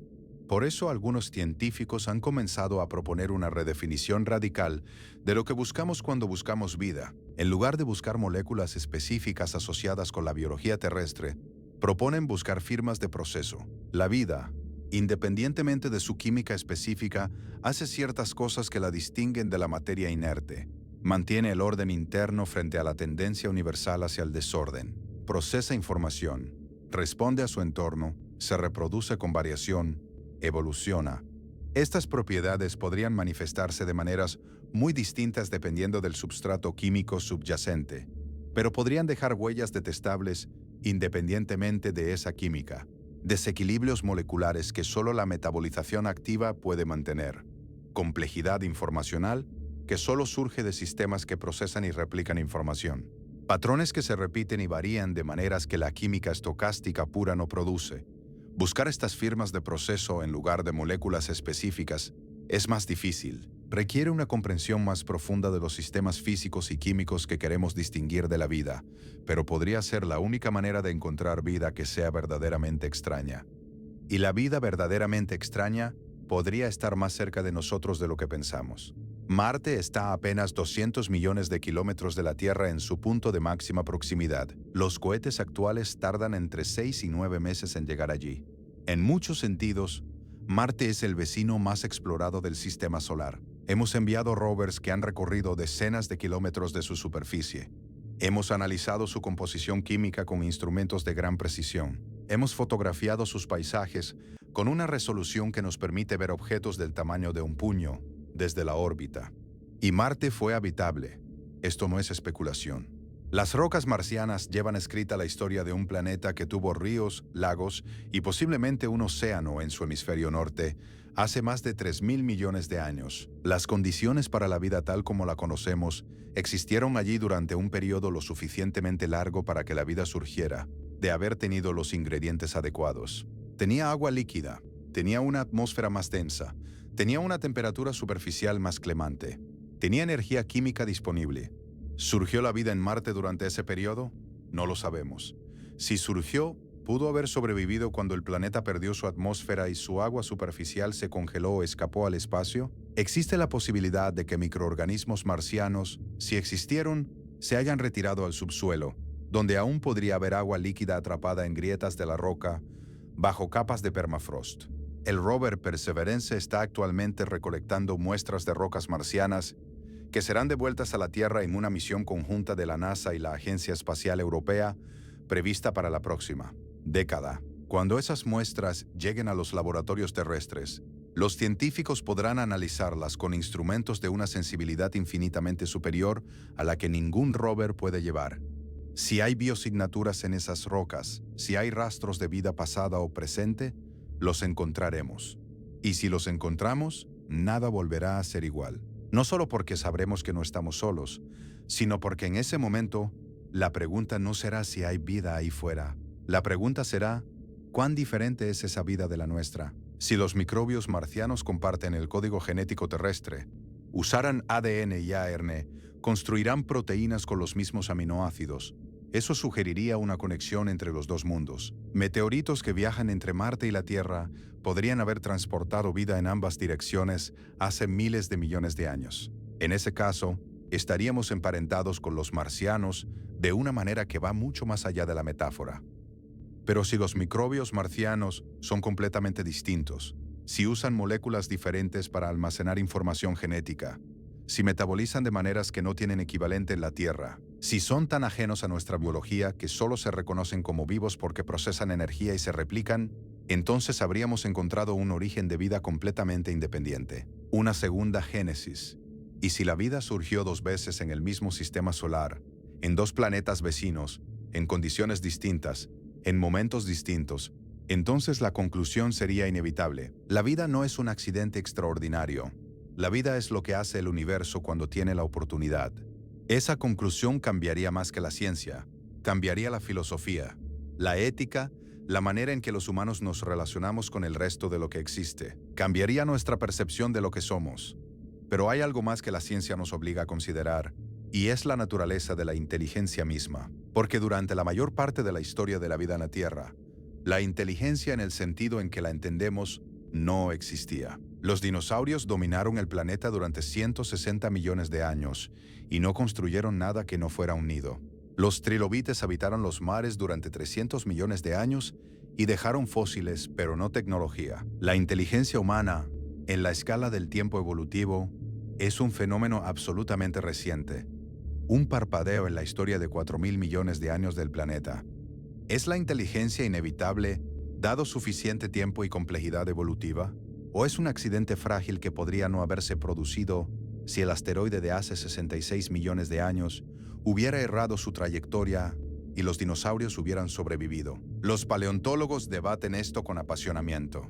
Por eso algunos científicos han comenzado a proponer una redefinición radical de lo que buscamos cuando buscamos vida. En lugar de buscar moléculas específicas asociadas con la biología terrestre, proponen buscar firmas de proceso. La vida, independientemente de su química específica, hace ciertas cosas que la distinguen de la materia inerte. Mantiene el orden interno frente a la tendencia universal hacia el desorden. Procesa información, responde a su entorno, se reproduce con variación, evoluciona. Estas propiedades podrían manifestarse de maneras muy distintas dependiendo del substrato químico subyacente, pero podrían dejar huellas detestables independientemente de esa química. Desequilibrios moleculares que solo la metabolización activa puede mantener. Complejidad informacional que solo surge de sistemas que procesan y replican información. Patrones que se repiten y varían de maneras que la química estocástica pura no produce. Buscar estas firmas de proceso en lugar de moléculas específicas es más difícil. Requiere una comprensión más profunda de los sistemas físicos y químicos que queremos distinguir de la vida, pero podría ser la única manera de encontrar vida que sea verdaderamente extraña. Y la vida verdaderamente extraña podría estar más cerca de nosotros de lo que pensamos. Marte está a apenas 200 millones de kilómetros de la Tierra en su punto de máxima proximidad. Los cohetes actuales tardan entre 6 y 9 meses en llegar allí. En muchos sentidos, Marte es el vecino más explorado del sistema solar. Hemos enviado rovers que han recorrido decenas de kilómetros de su superficie. Hemos analizado su composición química con instrumentos de gran precisión. Hemos fotografiado sus paisajes con una resolución que nos permite ver objetos del tamaño de un puño desde la órbita. Y Marte fue habitable. Esto no es especulación. Las rocas marcianas llevan escrita la historia de un planeta que tuvo ríos, lagos y posiblemente un océano en su hemisferio norte hace más de 3.000 millones de años. Las condiciones para la vida tal como la conocemos existieron allí durante un periodo lo suficientemente largo para que la vida surgiera, de haber tenido los ingredientes adecuados. Tenía agua líquida, tenía una atmósfera más densa, tenía una temperatura superficial más clemente, tenía energía química disponible. ¿Surgió la vida en Marte durante ese periodo? No lo sabemos. Si surgió, ¿pudo haber sobrevivido cuando el planeta perdió su atmósfera y su agua superficial se congeló o escapó al espacio? ¿Existe la posibilidad de que microorganismos marcianos, si existieron, se hayan retirado al subsuelo, donde aún podría haber agua líquida atrapada en grietas de la roca, bajo capas de permafrost? El rover Perseverance está actualmente recolectando muestras de rocas marcianas que serán devueltas a la Tierra en una misión conjunta de la NASA y la Agencia Espacial Europea prevista para la próxima década. Cuando esas muestras lleguen a los laboratorios terrestres, los científicos podrán analizarlas con instrumentos de una sensibilidad infinitamente superior a la que ningún rover puede llevar. Si hay biosignaturas en esas rocas, si hay rastros de vida pasada o presente, los encontraremos. Y si los encontramos, nada volverá a ser igual. No solo porque sabremos que no estamos solos, sino porque en ese momento, la pregunta no será si hay vida ahí fuera. La pregunta será, ¿cuán diferente es esa vida de la nuestra? Si los microbios marcianos comparten el código genético terrestre, usaran ADN y ARN, construirán proteínas con los mismos aminoácidos. Eso sugeriría una conexión entre los dos mundos. Meteoritos que viajan entre Marte y la Tierra podrían haber transportado vida en ambas direcciones hace miles de millones de años. En ese caso, estaríamos emparentados con los marcianos de una manera que va mucho más allá de la metáfora. Pero si los microbios marcianos son completamente distintos, si usan moléculas diferentes para almacenar información genética, si metabolizan de maneras que no tienen equivalente en la Tierra, si son tan ajenos a nuestra biología que solo se reconocen como vivos porque procesan energía y se replican, entonces habríamos encontrado un origen de vida completamente independiente, una segunda génesis. Y si la vida surgió 2 veces en el mismo sistema solar, en 2 planetas vecinos, en condiciones distintas, en momentos distintos, entonces la conclusión sería inevitable. La vida no es un accidente extraordinario. La vida es lo que hace el universo cuando tiene la oportunidad. Esa conclusión cambiaría más que la ciencia. Cambiaría la filosofía, la ética, la manera en que los humanos nos relacionamos con el resto de lo que existe. Cambiaría nuestra percepción de lo que somos. Pero hay algo más que la ciencia nos obliga a considerar, y es la naturaleza de la inteligencia misma. Porque durante la mayor parte de la historia de la vida en la Tierra, la inteligencia en el sentido en que la entendemos no existía. Los dinosaurios dominaron el planeta durante 160 millones de años y no construyeron nada que no fuera un nido. Los trilobites habitaron los mares durante 300 millones de años y dejaron fósiles, pero no tecnología. La inteligencia humana, en la escala del tiempo evolutivo, es un fenómeno absolutamente reciente. Un parpadeo en la historia de 4.000 millones de años del planeta. ¿Es la inteligencia inevitable, dado suficiente tiempo y complejidad evolutiva? ¿O es un accidente frágil que podría no haberse producido si el asteroide de hace 66 millones de años hubiera errado su trayectoria y los dinosaurios hubieran sobrevivido? Los paleontólogos debaten esto con apasionamiento.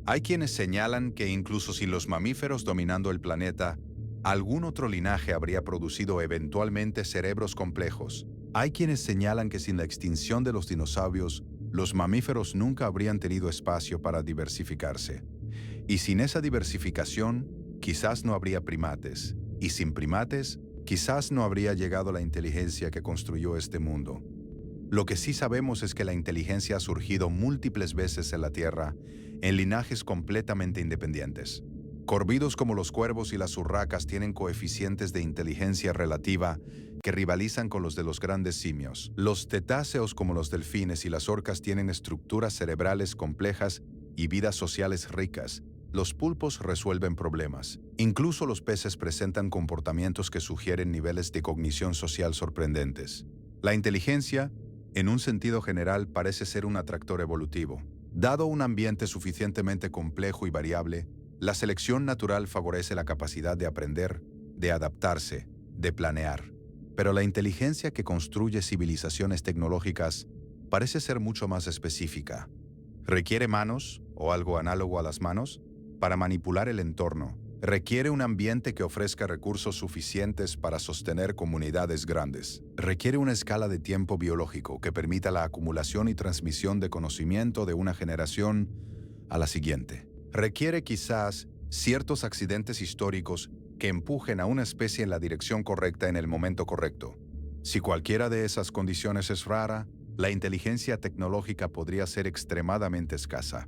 Hay quienes señalan que incluso sin los mamíferos dominando el planeta, algún otro linaje habría producido eventualmente cerebros complejos. Hay quienes señalan que sin la extinción de los dinosaurios, los mamíferos nunca habrían tenido espacio para diversificarse. Y sin esa diversificación, quizás no habría primates. Y sin primates, quizás no habría llegado la inteligencia que construyó este mundo. Lo que sí sabemos es que la inteligencia ha surgido múltiples veces en la Tierra, en linajes completamente independientes. Corvidos como los cuervos y las urracas tienen coeficientes de inteligencia relativa que rivalizan con los de los grandes simios. Los cetáceos como los delfines y las orcas tienen estructuras cerebrales complejas y vidas sociales ricas. Los pulpos resuelven problemas. Incluso los peces presentan comportamientos que sugieren niveles de cognición social sorprendentes. La inteligencia, en un sentido general, parece ser un atractor evolutivo. Dado un ambiente suficientemente complejo y variable, la selección natural favorece la capacidad de aprender, de adaptarse, de planear. Pero la inteligencia que construye civilizaciones tecnológicas parece ser mucho más específica. ¿Requiere manos, o algo análogo a las manos, para manipular el entorno? ¿Requiere un ambiente que ofrezca recursos suficientes para sostener comunidades grandes? ¿Requiere una escala de tiempo biológico que permita la acumulación y transmisión de conocimiento de una generación a la siguiente? ¿Requiere quizás ciertos accidentes históricos que empujen a una especie en la dirección correcta en el momento correcto? Si cualquiera de esas condiciones es rara, la inteligencia tecnológica podría ser extremadamente escasa.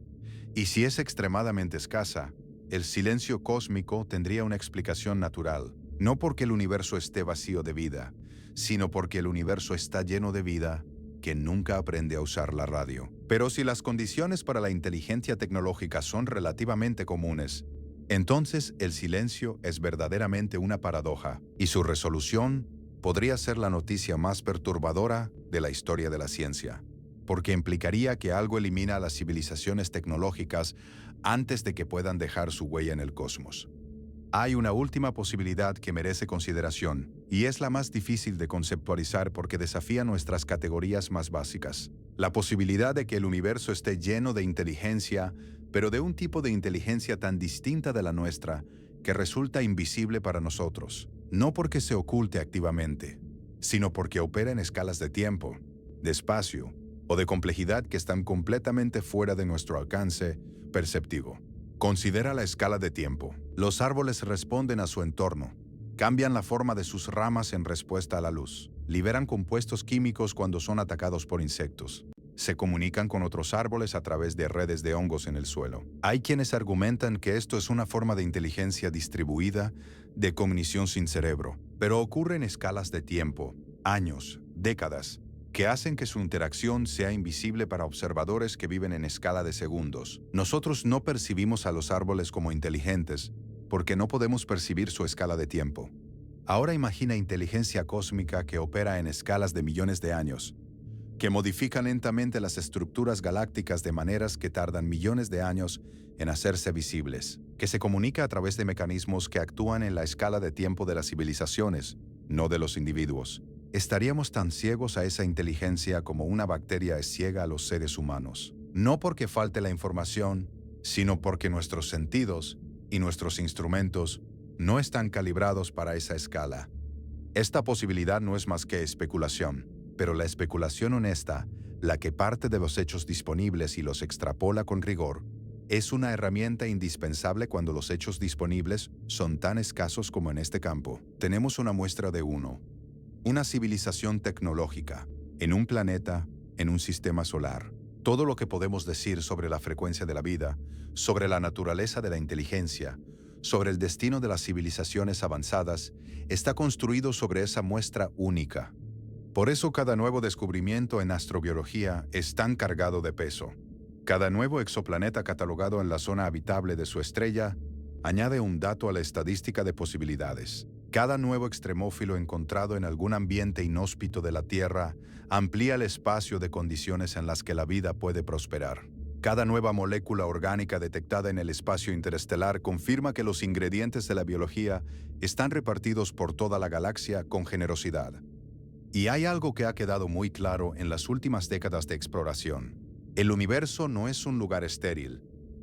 Y si es extremadamente escasa, el silencio cósmico tendría una explicación natural, no porque el universo esté vacío de vida, sino porque el universo está lleno de vida que nunca aprende a usar la radio. Pero si las condiciones para la inteligencia tecnológica son relativamente comunes, entonces el silencio es verdaderamente una paradoja, y su resolución podría ser la noticia más perturbadora de la historia de la ciencia, porque implicaría que algo elimina a las civilizaciones tecnológicas antes de que puedan dejar su huella en el cosmos. Hay una última posibilidad que merece consideración, y es la más difícil de conceptualizar porque desafía nuestras categorías más básicas. La posibilidad de que el universo esté lleno de inteligencia, pero de un tipo de inteligencia tan distinta de la nuestra que resulta invisible para nosotros, no porque se oculte activamente, sino porque opera en escalas de tiempo, de espacio o de complejidad que están completamente fuera de nuestro alcance perceptivo. Considera la escala de tiempo. Los árboles responden a su entorno, cambian la forma de sus ramas en respuesta a la luz, liberan compuestos químicos cuando son atacados por insectos, se comunican con otros árboles a través de redes de hongos en el suelo. Hay quienes argumentan que esto es una forma de inteligencia distribuida, de cognición sin cerebro, pero ocurre en escalas de tiempo, años, décadas, que hacen que su interacción sea invisible para observadores que viven en escala de segundos. Nosotros no percibimos a los árboles como inteligentes porque no podemos percibir su escala de tiempo. Ahora imagina inteligencia cósmica que opera en escalas de millones de años, que modifica lentamente las estructuras galácticas de maneras que tardan millones de años en hacerse visibles, que se comunica a través de mecanismos que actúan en la escala de tiempo de las civilizaciones, no de los individuos. estaríamos tan ciegos a esa inteligencia como una bacteria es ciega a los seres humanos. No porque falte la información, sino porque nuestros sentidos y nuestros instrumentos no están calibrados para esa escala. Esta posibilidad no es más que especulación, pero la especulación honesta, la que parte de los hechos disponibles y los extrapola con rigor, es una herramienta indispensable cuando los hechos disponibles son tan escasos como en este campo. Tenemos una muestra de una civilización tecnológica, en un planeta, en un sistema solar. Todo lo que podemos decir sobre la frecuencia de la vida, sobre la naturaleza de la inteligencia, sobre el destino de las civilizaciones avanzadas, está construido sobre esa muestra única. Por eso cada nuevo descubrimiento en astrobiología es tan cargado de peso. Cada nuevo exoplaneta catalogado en la zona habitable de su estrella añade un dato a la estadística de posibilidades. Cada nuevo extremófilo encontrado en algún ambiente inhóspito de la Tierra amplía el espacio de condiciones en las que la vida puede prosperar. Cada nueva molécula orgánica detectada en el espacio interestelar confirma que los ingredientes de la biología están repartidos por toda la galaxia con generosidad. Y hay algo que ha quedado muy claro en las últimas décadas de exploración. El universo no es un lugar estéril,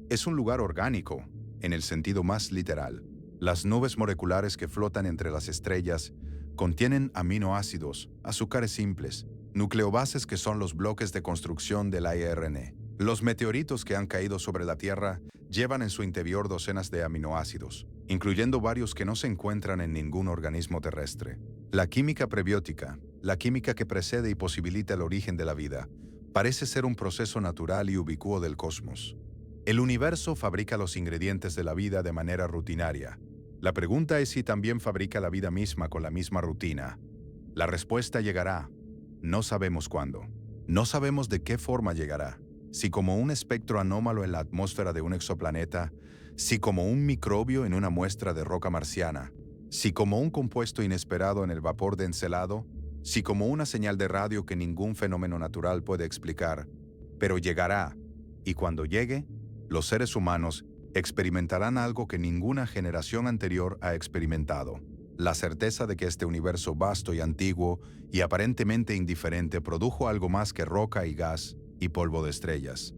es un lugar orgánico, en el sentido más literal. Las nubes moleculares que flotan entre las estrellas contienen aminoácidos, azúcares simples, nucleobases que son los bloques de construcción del ARN. Los meteoritos que han caído sobre la Tierra llevan en su interior docenas de aminoácidos, incluyendo varios que no se encuentran en ningún organismo terrestre. La química prebiótica, la química que precede y posibilita el origen de la vida, parece ser un proceso natural y ubicuo del cosmos. El universo fabrica los ingredientes de la vida de manera rutinaria. La pregunta es si también fabrica la vida misma con la misma rutina. La respuesta llegará. No sabemos cuándo. No sabemos de qué forma llegará. Si como un espectro anómalo en la atmósfera de un exoplaneta, si como un microbio en una muestra de roca marciana, si como un compuesto inesperado en el vapor de Encelado, si como una señal de radio que ningún fenómeno natural puede explicar, pero llegará, y cuando llegue, los seres humanos experimentarán algo que ninguna generación anterior ha experimentado: la certeza de que este universo vasto y antiguo y aparentemente indiferente produjo algo más que roca y gas y polvo de estrellas.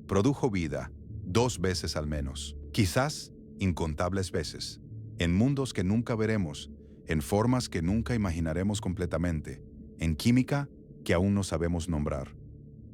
Produjo vida, 2 veces al menos, quizás incontables veces, en mundos que nunca veremos, en formas que nunca imaginaremos completamente, en química que aún no sabemos nombrar.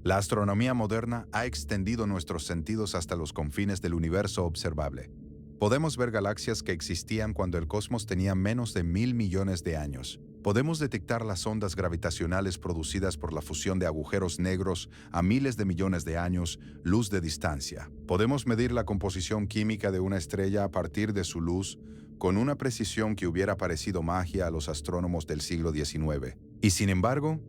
La astronomía moderna ha extendido nuestros sentidos hasta los confines del universo observable. Podemos ver galaxias que existían cuando el cosmos tenía menos de 1.000 millones de años. Podemos detectar las ondas gravitacionales producidas por la fusión de agujeros negros a miles de millones de años, luz de distancia. Podemos medir la composición química de una estrella a partir de su luz con una precisión que hubiera parecido magia a los astrónomos del siglo XIX. Y sin embargo,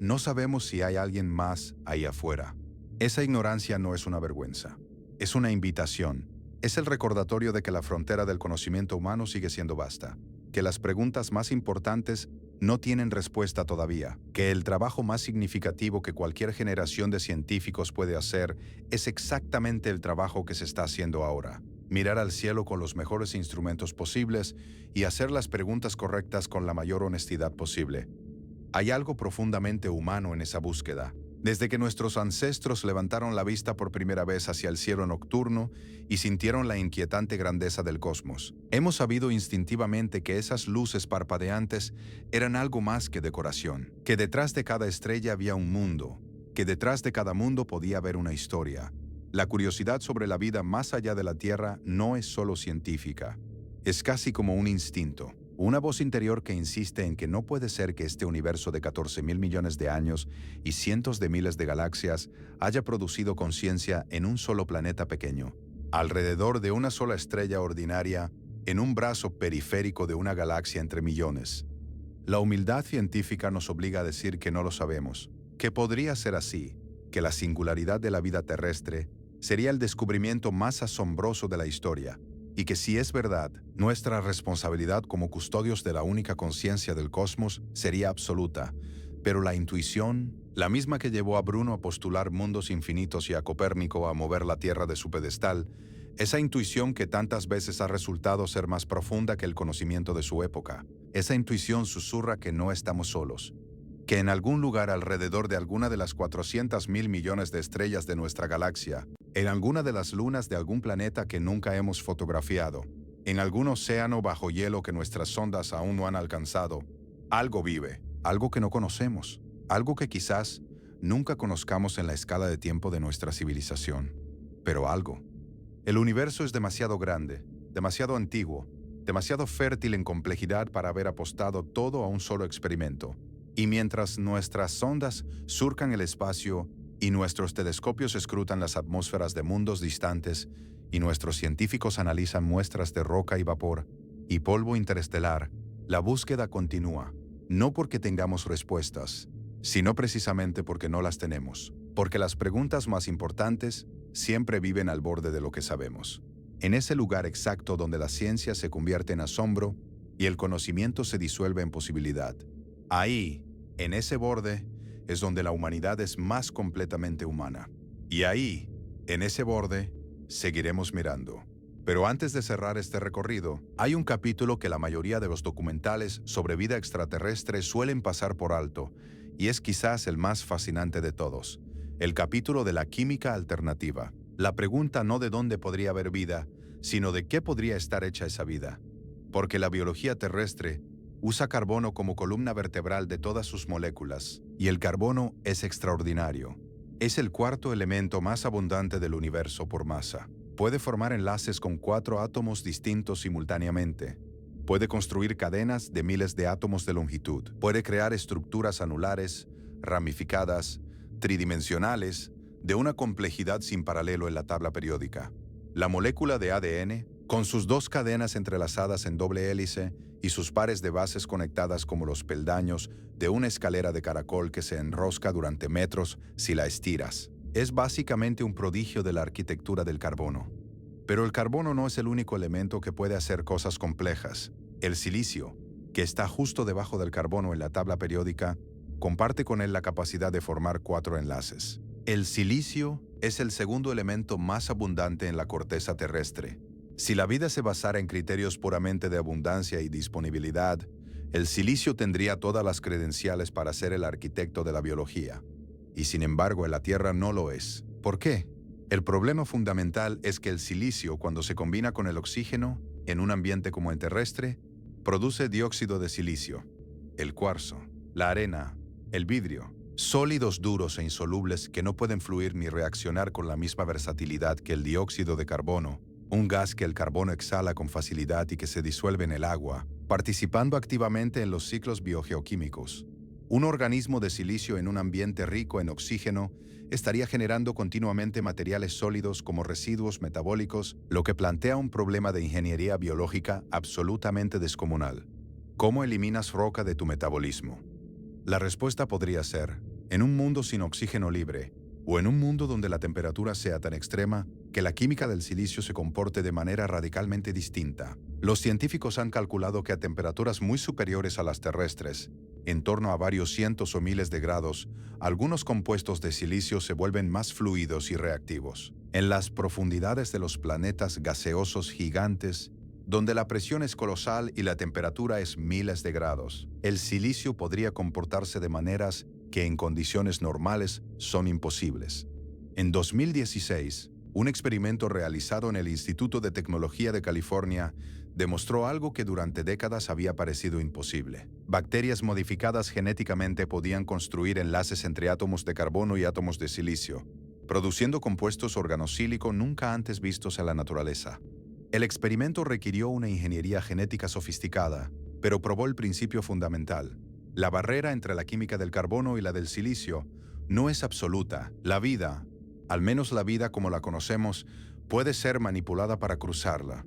no sabemos si hay alguien más ahí afuera. Esa ignorancia no es una vergüenza, es una invitación. Es el recordatorio de que la frontera del conocimiento humano sigue siendo vasta, que las preguntas más importantes no tienen respuesta todavía, que el trabajo más significativo que cualquier generación de científicos puede hacer es exactamente el trabajo que se está haciendo ahora: mirar al cielo con los mejores instrumentos posibles y hacer las preguntas correctas con la mayor honestidad posible. Hay algo profundamente humano en esa búsqueda. Desde que nuestros ancestros levantaron la vista por primera vez hacia el cielo nocturno y sintieron la inquietante grandeza del cosmos, hemos sabido instintivamente que esas luces parpadeantes eran algo más que decoración, que detrás de cada estrella había un mundo, que detrás de cada mundo podía haber una historia. La curiosidad sobre la vida más allá de la Tierra no es solo científica, es casi como un instinto. Una voz interior que insiste en que no puede ser que este universo de 14.000 millones de años y cientos de miles de galaxias haya producido conciencia en un solo planeta pequeño, alrededor de una sola estrella ordinaria, en un brazo periférico de una galaxia entre millones. La humildad científica nos obliga a decir que no lo sabemos, que podría ser así, que la singularidad de la vida terrestre sería el descubrimiento más asombroso de la historia, y que si es verdad, nuestra responsabilidad como custodios de la única conciencia del cosmos sería absoluta. Pero la intuición, la misma que llevó a Bruno a postular mundos infinitos y a Copérnico a mover la Tierra de su pedestal, esa intuición que tantas veces ha resultado ser más profunda que el conocimiento de su época, esa intuición susurra que no estamos solos, que en algún lugar alrededor de alguna de las 400.000 millones de estrellas de nuestra galaxia, en alguna de las lunas de algún planeta que nunca hemos fotografiado, en algún océano bajo hielo que nuestras sondas aún no han alcanzado, algo vive, algo que no conocemos, algo que quizás nunca conozcamos en la escala de tiempo de nuestra civilización, pero algo. El universo es demasiado grande, demasiado antiguo, demasiado fértil en complejidad para haber apostado todo a un solo experimento. Y mientras nuestras sondas surcan el espacio y nuestros telescopios escrutan las atmósferas de mundos distantes y nuestros científicos analizan muestras de roca y vapor y polvo interestelar, la búsqueda continúa, no porque tengamos respuestas, sino precisamente porque no las tenemos, porque las preguntas más importantes siempre viven al borde de lo que sabemos, en ese lugar exacto donde la ciencia se convierte en asombro y el conocimiento se disuelve en posibilidad. Ahí, en ese borde, es donde la humanidad es más completamente humana. Y ahí, en ese borde, seguiremos mirando. Pero antes de cerrar este recorrido, hay un capítulo que la mayoría de los documentales sobre vida extraterrestre suelen pasar por alto, y es quizás el más fascinante de todos, el capítulo de la química alternativa. La pregunta no de dónde podría haber vida, sino de qué podría estar hecha esa vida. Porque la biología terrestre usa carbono como columna vertebral de todas sus moléculas, y el carbono es extraordinario. Es el cuarto elemento más abundante del universo por masa. Puede formar enlaces con 4 átomos distintos simultáneamente. Puede construir cadenas de miles de átomos de longitud. Puede crear estructuras anulares, ramificadas, tridimensionales, de una complejidad sin paralelo en la tabla periódica. La molécula de ADN, con sus 2 cadenas entrelazadas en doble hélice y sus pares de bases conectadas como los peldaños de una escalera de caracol que se enrosca durante metros si la estiras. Es básicamente un prodigio de la arquitectura del carbono. Pero el carbono no es el único elemento que puede hacer cosas complejas. El silicio, que está justo debajo del carbono en la tabla periódica, comparte con él la capacidad de formar 4 enlaces. El silicio es el segundo elemento más abundante en la corteza terrestre. Si la vida se basara en criterios puramente de abundancia y disponibilidad, el silicio tendría todas las credenciales para ser el arquitecto de la biología. Y sin embargo, en la Tierra no lo es. ¿Por qué? El problema fundamental es que el silicio, cuando se combina con el oxígeno, en un ambiente como el terrestre, produce dióxido de silicio, el cuarzo, la arena, el vidrio, sólidos duros e insolubles que no pueden fluir ni reaccionar con la misma versatilidad que el dióxido de carbono, un gas que el carbono exhala con facilidad y que se disuelve en el agua, participando activamente en los ciclos biogeoquímicos. Un organismo de silicio en un ambiente rico en oxígeno estaría generando continuamente materiales sólidos como residuos metabólicos, lo que plantea un problema de ingeniería biológica absolutamente descomunal. ¿Cómo eliminas roca de tu metabolismo? La respuesta podría ser, en un mundo sin oxígeno libre, o en un mundo donde la temperatura sea tan extrema que la química del silicio se comporte de manera radicalmente distinta. Los científicos han calculado que a temperaturas muy superiores a las terrestres, en torno a varios cientos o miles de grados, algunos compuestos de silicio se vuelven más fluidos y reactivos. En las profundidades de los planetas gaseosos gigantes, donde la presión es colosal y la temperatura es miles de grados, el silicio podría comportarse de maneras que en condiciones normales son imposibles. En 2016, un experimento realizado en el Instituto de Tecnología de California demostró algo que durante décadas había parecido imposible. Bacterias modificadas genéticamente podían construir enlaces entre átomos de carbono y átomos de silicio, produciendo compuestos organocílico nunca antes vistos en la naturaleza. El experimento requirió una ingeniería genética sofisticada, pero probó el principio fundamental. La barrera entre la química del carbono y la del silicio no es absoluta. La vida, al menos la vida como la conocemos, puede ser manipulada para cruzarla.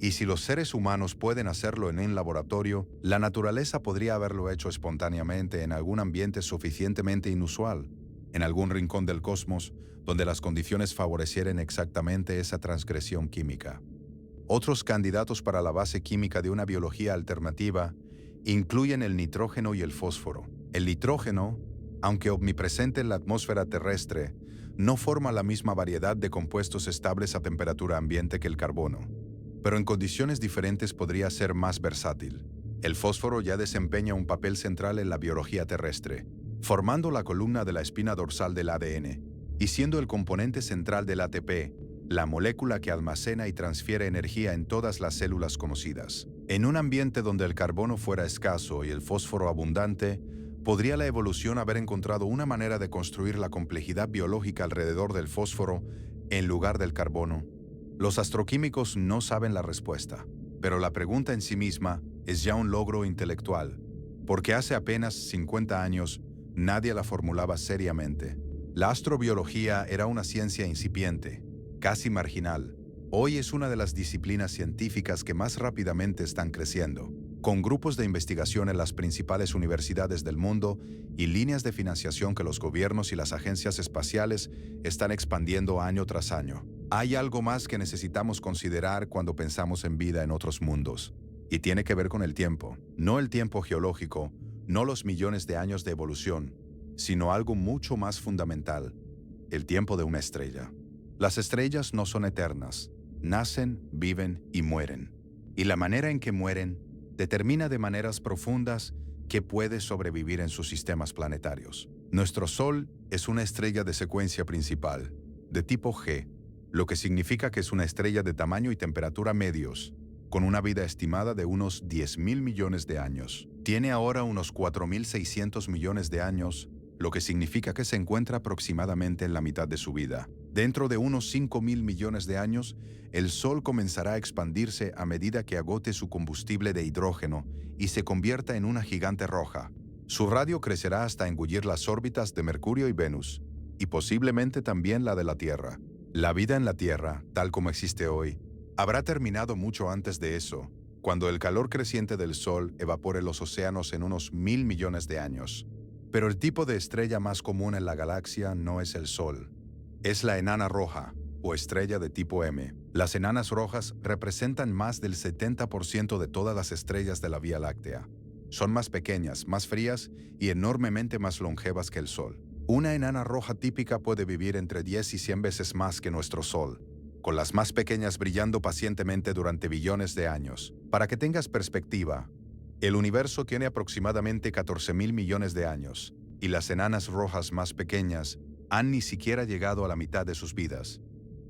Y si los seres humanos pueden hacerlo en un laboratorio, la naturaleza podría haberlo hecho espontáneamente en algún ambiente suficientemente inusual, en algún rincón del cosmos, donde las condiciones favorecieran exactamente esa transgresión química. Otros candidatos para la base química de una biología alternativa incluyen el nitrógeno y el fósforo. El nitrógeno, aunque omnipresente en la atmósfera terrestre, no forma la misma variedad de compuestos estables a temperatura ambiente que el carbono, pero en condiciones diferentes podría ser más versátil. El fósforo ya desempeña un papel central en la biología terrestre, formando la columna de la espina dorsal del ADN y siendo el componente central del ATP, la molécula que almacena y transfiere energía en todas las células conocidas. En un ambiente donde el carbono fuera escaso y el fósforo abundante, podría la evolución haber encontrado una manera de construir la complejidad biológica alrededor del fósforo en lugar del carbono. Los astroquímicos no saben la respuesta, pero la pregunta en sí misma es ya un logro intelectual, porque hace apenas 50 años nadie la formulaba seriamente. La astrobiología era una ciencia incipiente, casi marginal. Hoy es una de las disciplinas científicas que más rápidamente están creciendo, con grupos de investigación en las principales universidades del mundo y líneas de financiación que los gobiernos y las agencias espaciales están expandiendo año tras año. Hay algo más que necesitamos considerar cuando pensamos en vida en otros mundos, y tiene que ver con el tiempo. No el tiempo geológico, no los millones de años de evolución, sino algo mucho más fundamental, el tiempo de una estrella. Las estrellas no son eternas, nacen, viven y mueren. Y la manera en que mueren determina de maneras profundas qué puede sobrevivir en sus sistemas planetarios. Nuestro Sol es una estrella de secuencia principal, de tipo G, lo que significa que es una estrella de tamaño y temperatura medios, con una vida estimada de unos 10.000 millones de años. Tiene ahora unos 4.600 millones de años, lo que significa que se encuentra aproximadamente en la mitad de su vida. Dentro de unos 5.000 millones de años, el Sol comenzará a expandirse a medida que agote su combustible de hidrógeno y se convierta en una gigante roja. Su radio crecerá hasta engullir las órbitas de Mercurio y Venus, y posiblemente también la de la Tierra. La vida en la Tierra, tal como existe hoy, habrá terminado mucho antes de eso, cuando el calor creciente del Sol evapore los océanos en unos 1.000 millones de años. Pero el tipo de estrella más común en la galaxia no es el Sol. Es la enana roja, o estrella de tipo M. Las enanas rojas representan más del 70% de todas las estrellas de la Vía Láctea. Son más pequeñas, más frías y enormemente más longevas que el Sol. Una enana roja típica puede vivir entre 10 y 100 veces más que nuestro Sol, con las más pequeñas brillando pacientemente durante billones de años. Para que tengas perspectiva, el universo tiene aproximadamente 14.000 millones de años, y las enanas rojas más pequeñas han ni siquiera llegado a la mitad de sus vidas.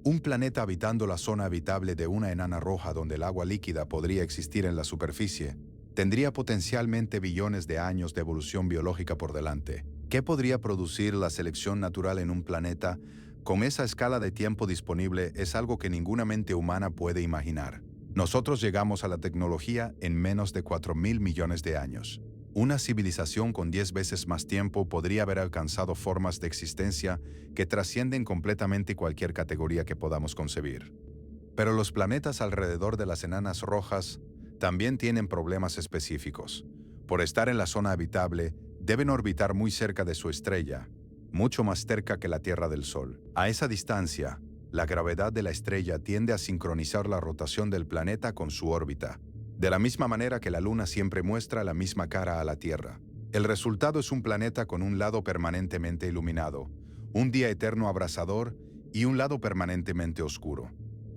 Un planeta habitando la zona habitable de una enana roja donde el agua líquida podría existir en la superficie, tendría potencialmente billones de años de evolución biológica por delante. ¿Qué podría producir la selección natural en un planeta con esa escala de tiempo disponible? Es algo que ninguna mente humana puede imaginar. Nosotros llegamos a la tecnología en menos de 4.000 millones de años. Una civilización con 10 veces más tiempo podría haber alcanzado formas de existencia que trascienden completamente cualquier categoría que podamos concebir. Pero los planetas alrededor de las enanas rojas también tienen problemas específicos. Por estar en la zona habitable, deben orbitar muy cerca de su estrella, mucho más cerca que la Tierra del Sol. A esa distancia, la gravedad de la estrella tiende a sincronizar la rotación del planeta con su órbita, de la misma manera que la Luna siempre muestra la misma cara a la Tierra. El resultado es un planeta con un lado permanentemente iluminado, un día eterno abrasador y un lado permanentemente oscuro.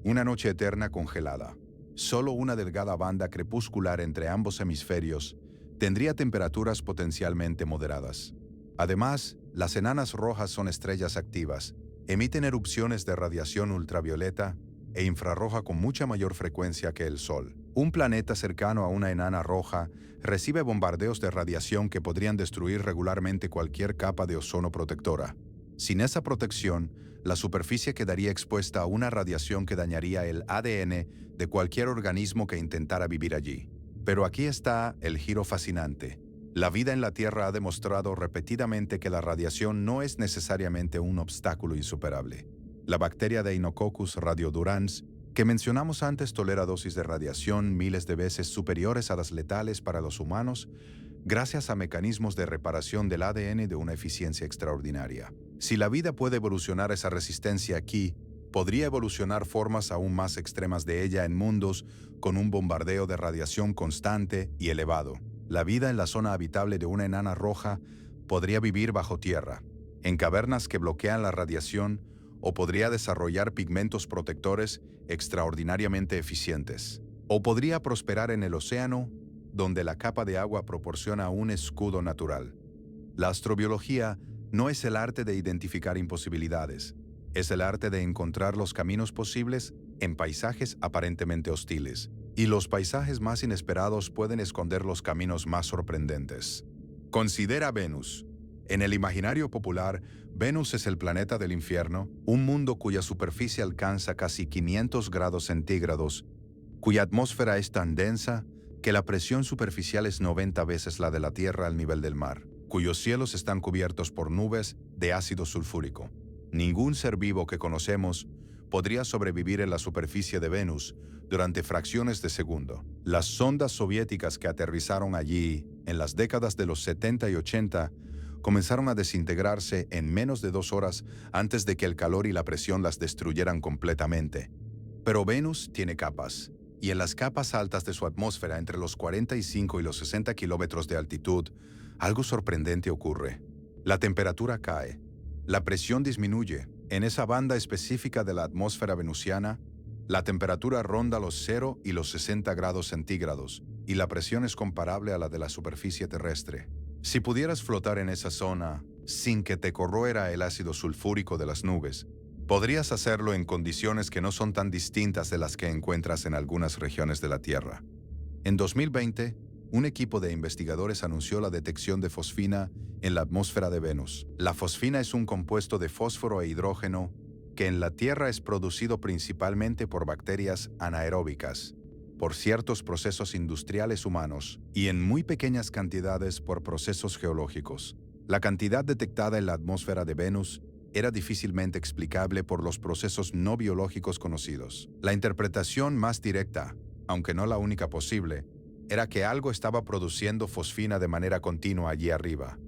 Una noche eterna congelada. Solo una delgada banda crepuscular entre ambos hemisferios tendría temperaturas potencialmente moderadas. Además, las enanas rojas son estrellas activas, emiten erupciones de radiación ultravioleta e infrarroja con mucha mayor frecuencia que el Sol. Un planeta cercano a una enana roja recibe bombardeos de radiación que podrían destruir regularmente cualquier capa de ozono protectora. Sin esa protección, la superficie quedaría expuesta a una radiación que dañaría el ADN de cualquier organismo que intentara vivir allí. Pero aquí está el giro fascinante. La vida en la Tierra ha demostrado repetidamente que la radiación no es necesariamente un obstáculo insuperable. La bacteria Deinococcus radiodurans, que mencionamos antes, tolera dosis de radiación miles de veces superiores a las letales para los humanos, gracias a mecanismos de reparación del ADN de una eficiencia extraordinaria. Si la vida puede evolucionar esa resistencia aquí, podría evolucionar formas aún más extremas de ella en mundos con un bombardeo de radiación constante y elevado. La vida en la zona habitable de una enana roja podría vivir bajo tierra, en cavernas que bloquean la radiación, o podría desarrollar pigmentos protectores extraordinariamente eficientes. O podría prosperar en el océano donde la capa de agua proporciona un escudo natural. La astrobiología no es el arte de identificar imposibilidades, es el arte de encontrar los caminos posibles en paisajes aparentemente hostiles. Y los paisajes más inesperados pueden esconder los caminos más sorprendentes. Considera Venus. En el imaginario popular, Venus es el planeta del infierno, un mundo cuya superficie alcanza casi 500 grados centígrados, cuya atmósfera es tan densa que la presión superficial es 90 veces la de la Tierra al nivel del mar, cuyos cielos están cubiertos por nubes de ácido sulfúrico. Ningún ser vivo que conocemos podría sobrevivir en la superficie de Venus durante fracciones de segundo. Las sondas soviéticas que aterrizaron allí en las décadas de los 70 y 80 comenzaron a desintegrarse en menos de 2 horas antes de que el calor y la presión las destruyeran completamente. Pero Venus tiene capas, y en las capas altas de su atmósfera, entre los 45 y los 60 kilómetros de altitud, algo sorprendente ocurre. La temperatura cae, la presión disminuye. En esa banda específica de la atmósfera venusiana, la temperatura ronda los 0 y los 60 grados centígrados, y la presión es comparable a la de la superficie terrestre. Si pudieras flotar en esa zona sin que te corroera el ácido sulfúrico de las nubes, podrías hacerlo en condiciones que no son tan distintas de las que encuentras en algunas regiones de la Tierra. En 2020, un equipo de investigadores anunció la detección de fosfina en la atmósfera de Venus. La fosfina es un compuesto de fósforo e hidrógeno que en la Tierra es producido principalmente por bacterias anaeróbicas, por ciertos procesos industriales humanos y en muy pequeñas cantidades por procesos geológicos. La cantidad detectada en la atmósfera de Venus era difícilmente explicable por los procesos no biológicos conocidos. La interpretación más directa, aunque no la única posible, era que algo estaba produciendo fosfina de manera continua allí arriba.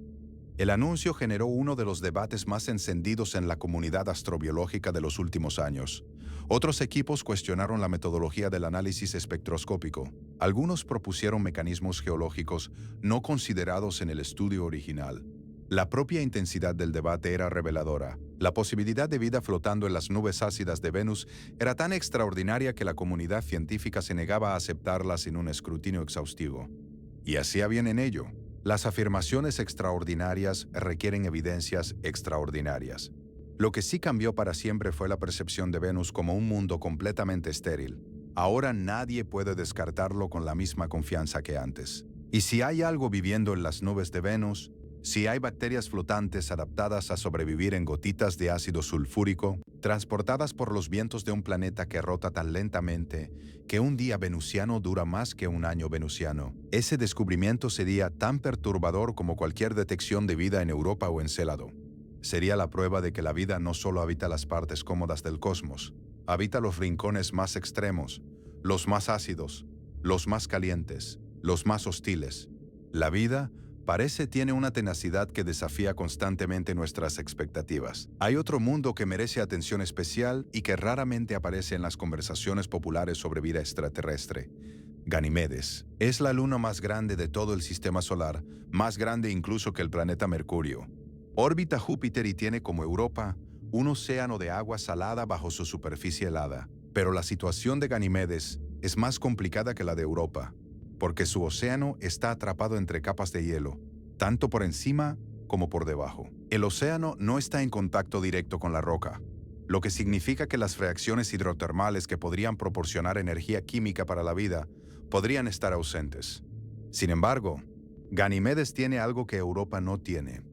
El anuncio generó uno de los debates más encendidos en la comunidad astrobiológica de los últimos años. Otros equipos cuestionaron la metodología del análisis espectroscópico. Algunos propusieron mecanismos geológicos no considerados en el estudio original. La propia intensidad del debate era reveladora. La posibilidad de vida flotando en las nubes ácidas de Venus era tan extraordinaria que la comunidad científica se negaba a aceptarla sin un escrutinio exhaustivo. Y hacía bien en ello. Las afirmaciones extraordinarias requieren evidencias extraordinarias. Lo que sí cambió para siempre fue la percepción de Venus como un mundo completamente estéril. Ahora nadie puede descartarlo con la misma confianza que antes. Y si hay algo viviendo en las nubes de Venus, si hay bacterias flotantes adaptadas a sobrevivir en gotitas de ácido sulfúrico, transportadas por los vientos de un planeta que rota tan lentamente que un día venusiano dura más que un año venusiano, ese descubrimiento sería tan perturbador como cualquier detección de vida en Europa o Encélado. Sería la prueba de que la vida no solo habita las partes cómodas del cosmos, habita los rincones más extremos, los más ácidos, los más calientes, los más hostiles. La vida tiene una tenacidad que desafía constantemente nuestras expectativas. Hay otro mundo que merece atención especial y que raramente aparece en las conversaciones populares sobre vida extraterrestre. Ganímedes. Es la luna más grande de todo el sistema solar, más grande incluso que el planeta Mercurio. Orbita Júpiter y tiene como Europa un océano de agua salada bajo su superficie helada. Pero la situación de Ganímedes es más complicada que la de Europa, porque su océano está atrapado entre capas de hielo, tanto por encima como por debajo. El océano no está en contacto directo con la roca, lo que significa que las reacciones hidrotermales que podrían proporcionar energía química para la vida podrían estar ausentes. Sin embargo, Ganímedes tiene algo que Europa no tiene: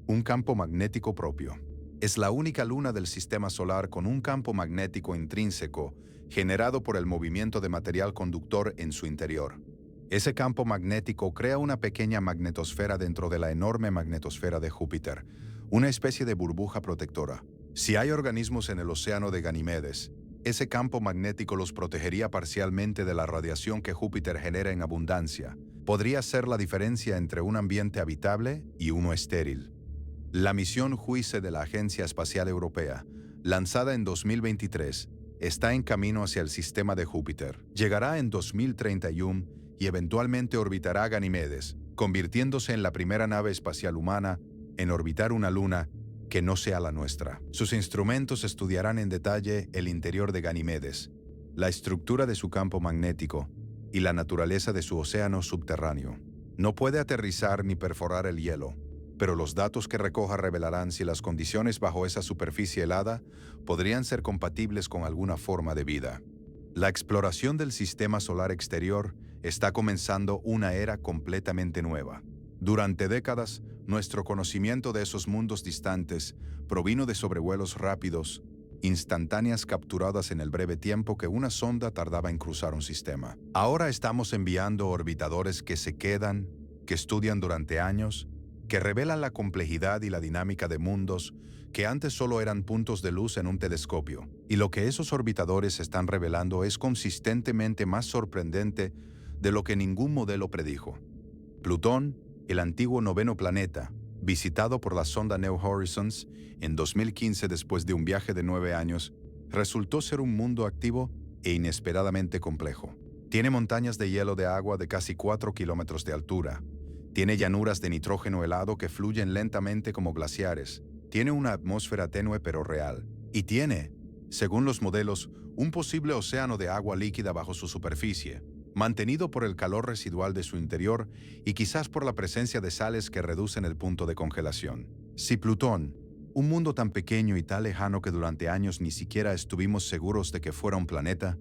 un campo magnético propio. Es la única luna del sistema solar con un campo magnético intrínseco generado por el movimiento de material conductor en su interior. Ese campo magnético crea una pequeña magnetosfera dentro de la enorme magnetosfera de Júpiter, una especie de burbuja protectora. Si hay organismos en el océano de Ganímedes, ese campo magnético los protegería parcialmente de la radiación que Júpiter genera en abundancia. Podría ser la diferencia entre un ambiente habitable y uno estéril. La misión JUICE de la Agencia Espacial Europea, lanzada en 2023, está en camino hacia el sistema de Júpiter. Llegará en 2031 y eventualmente orbitará Ganímedes, convirtiéndose en la primera nave espacial humana en orbitar una luna que no sea la nuestra. Sus instrumentos estudiarán en detalle el interior de Ganímedes, la estructura de su campo magnético, y la naturaleza de su océano subterráneo. No puede aterrizar ni perforar el hielo, pero los datos que recoja revelarán si las condiciones bajo esa superficie helada podrían ser compatibles con alguna forma de vida. La exploración del sistema solar exterior está comenzando una era completamente nueva. Durante décadas, nuestro conocimiento de esos mundos distantes provino de sobrevuelos rápidos, instantáneas capturadas en el breve tiempo que una sonda tardaba en cruzar un sistema. Ahora estamos enviando orbitadores que se quedan, que estudian durante años, que revelan la complejidad y la dinámica de mundos que antes solo eran puntos de luz en un telescopio. Y lo que esos orbitadores están revelando es consistentemente más sorprendente de lo que ningún modelo predijo. Plutón, el antiguo noveno planeta, visitado por la sonda New Horizons en 2015 después de un viaje de 9 años, resultó ser un mundo activo e inesperadamente complejo. Tiene montañas de hielo de agua de casi 4 kilómetros de altura. Tiene llanuras de nitrógeno helado que fluyen lentamente como glaciares. Tiene una atmósfera tenue pero real. Y tiene, según los modelos, un posible océano de agua líquida bajo su superficie, mantenido por el calor residual de su interior y quizás por la presencia de sales que reducen el punto de congelación. Si Plutón, un mundo tan pequeño y tan lejano que durante años ni siquiera estuvimos seguros de que fuera un planeta,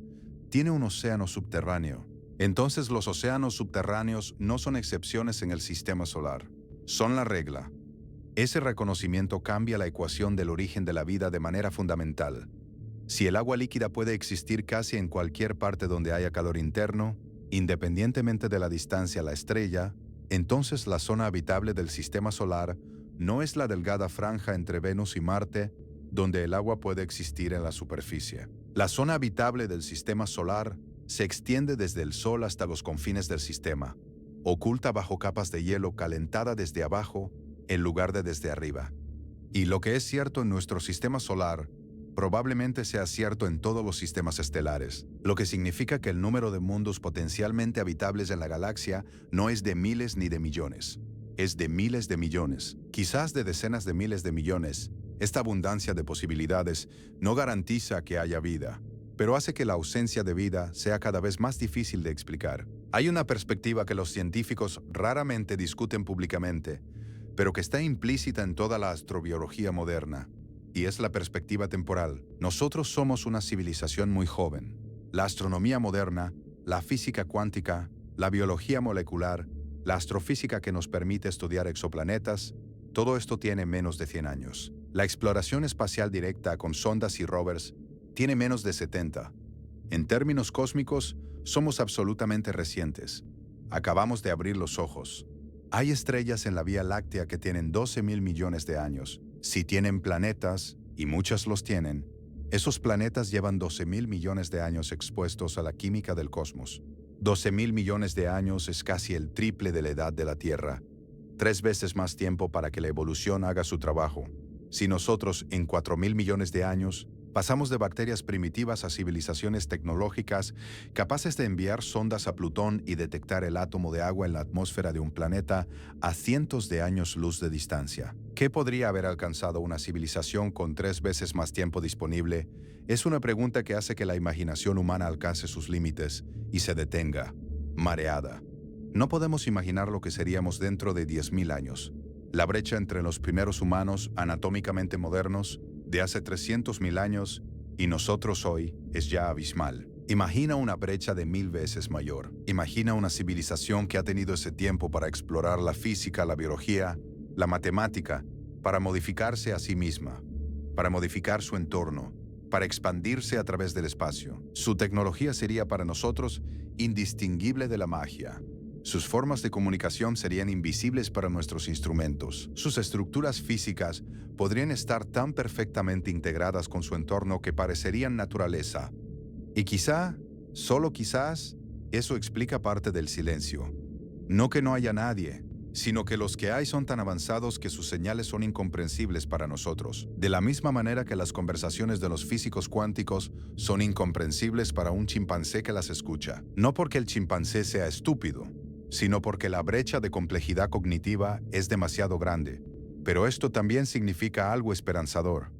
tiene un océano subterráneo, entonces los océanos subterráneos no son excepciones en el sistema solar, son la regla. Ese reconocimiento cambia la ecuación del origen de la vida de manera fundamental. Si el agua líquida puede existir casi en cualquier parte donde haya calor interno, independientemente de la distancia a la estrella, entonces la zona habitable del sistema solar no es la delgada franja entre Venus y Marte, donde el agua puede existir en la superficie. La zona habitable del sistema solar se extiende desde el Sol hasta los confines del sistema, oculta bajo capas de hielo calentada desde abajo en lugar de desde arriba. Y lo que es cierto en nuestro sistema solar probablemente sea cierto en todos los sistemas estelares, lo que significa que el número de mundos potencialmente habitables en la galaxia no es de miles ni de millones, es de miles de millones, quizás de decenas de miles de millones. Esta abundancia de posibilidades no garantiza que haya vida, pero hace que la ausencia de vida sea cada vez más difícil de explicar. Hay una perspectiva que los científicos raramente discuten públicamente, pero que está implícita en toda la astrobiología moderna. Y es la perspectiva temporal. Nosotros somos una civilización muy joven. La astronomía moderna, la física cuántica, la biología molecular, la astrofísica que nos permite estudiar exoplanetas, todo esto tiene menos de 100 años. La exploración espacial directa con sondas y rovers tiene menos de 70. En términos cósmicos, somos absolutamente recientes. Acabamos de abrir los ojos. Hay estrellas en la Vía Láctea que tienen 12.000 millones de años. Si tienen planetas, y muchas los tienen, esos planetas llevan 12.000 millones de años expuestos a la química del cosmos. 12.000 millones de años es casi el triple de la edad de la Tierra. 3 veces más tiempo para que la evolución haga su trabajo. Si nosotros, en 4.000 millones de años, pasamos de bacterias primitivas a civilizaciones tecnológicas capaces de enviar sondas a Plutón y detectar el átomo de agua en la atmósfera de un planeta a cientos de años luz de distancia. ¿Qué podría haber alcanzado una civilización con 3 veces más tiempo disponible? Es una pregunta que hace que la imaginación humana alcance sus límites y se detenga, mareada. No podemos imaginar lo que seríamos dentro de 10.000 años. La brecha entre los primeros humanos anatómicamente modernos de hace 300.000 años y nosotros hoy es ya abismal. Imagina una brecha de 1000 veces mayor. Imagina una civilización que ha tenido ese tiempo para explorar la física, la biología, la matemática, para modificarse a sí misma, para modificar su entorno, para expandirse a través del espacio. Su tecnología sería para nosotros indistinguible de la magia. Sus formas de comunicación serían invisibles para nuestros instrumentos. Sus estructuras físicas podrían estar tan perfectamente integradas con su entorno que parecerían naturaleza. Y quizá, solo quizás, eso explica parte del silencio. No que no haya nadie, sino que los que hay son tan avanzados que sus señales son incomprensibles para nosotros, de la misma manera que las conversaciones de los físicos cuánticos son incomprensibles para un chimpancé que las escucha. No porque el chimpancé sea estúpido, sino porque la brecha de complejidad cognitiva es demasiado grande. Pero esto también significa algo esperanzador,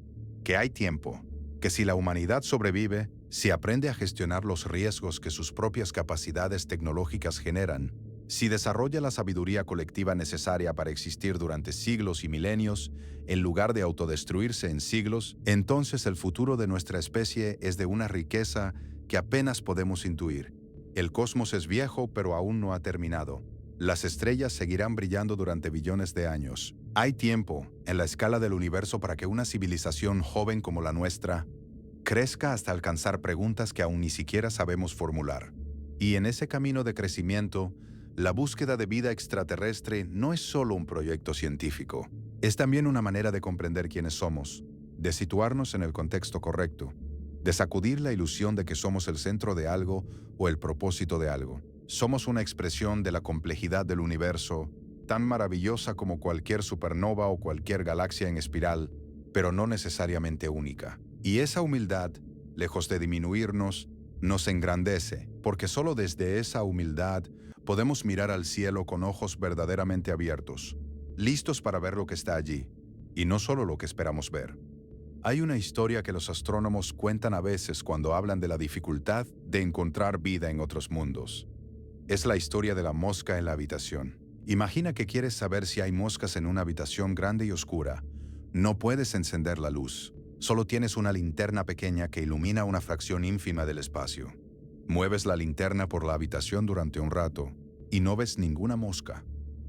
que hay tiempo, que si la humanidad sobrevive, si aprende a gestionar los riesgos que sus propias capacidades tecnológicas generan, si desarrolla la sabiduría colectiva necesaria para existir durante siglos y milenios, en lugar de autodestruirse en siglos, entonces el futuro de nuestra especie es de una riqueza que apenas podemos intuir. El cosmos es viejo, pero aún no ha terminado. Las estrellas seguirán brillando durante billones de años. Hay tiempo, en la escala del universo, para que una civilización joven como la nuestra crezca hasta alcanzar preguntas que aún ni siquiera sabemos formular. Y en ese camino de crecimiento, la búsqueda de vida extraterrestre no es solo un proyecto científico, es también una manera de comprender quiénes somos, de situarnos en el contexto correcto, de sacudir la ilusión de que somos el centro de algo o el propósito de algo. Somos una expresión de la complejidad del universo, tan maravillosa como cualquier supernova o cualquier galaxia en espiral, pero no necesariamente única. Y esa humildad, lejos de disminuirnos, nos engrandece, porque solo desde esa humildad podemos mirar al cielo con ojos verdaderamente abiertos, listos para ver lo que está allí, y no solo lo que esperamos ver. Hay una historia que los astrónomos cuentan a veces cuando hablan de la dificultad de encontrar vida en otros mundos. Es la historia de la mosca en la habitación. Imagina que quieres saber si hay moscas en una habitación grande y oscura. No puedes encender la luz. Solo tienes una linterna pequeña que ilumina una fracción ínfima del espacio. Mueves la linterna por la habitación durante un rato y no ves ninguna mosca.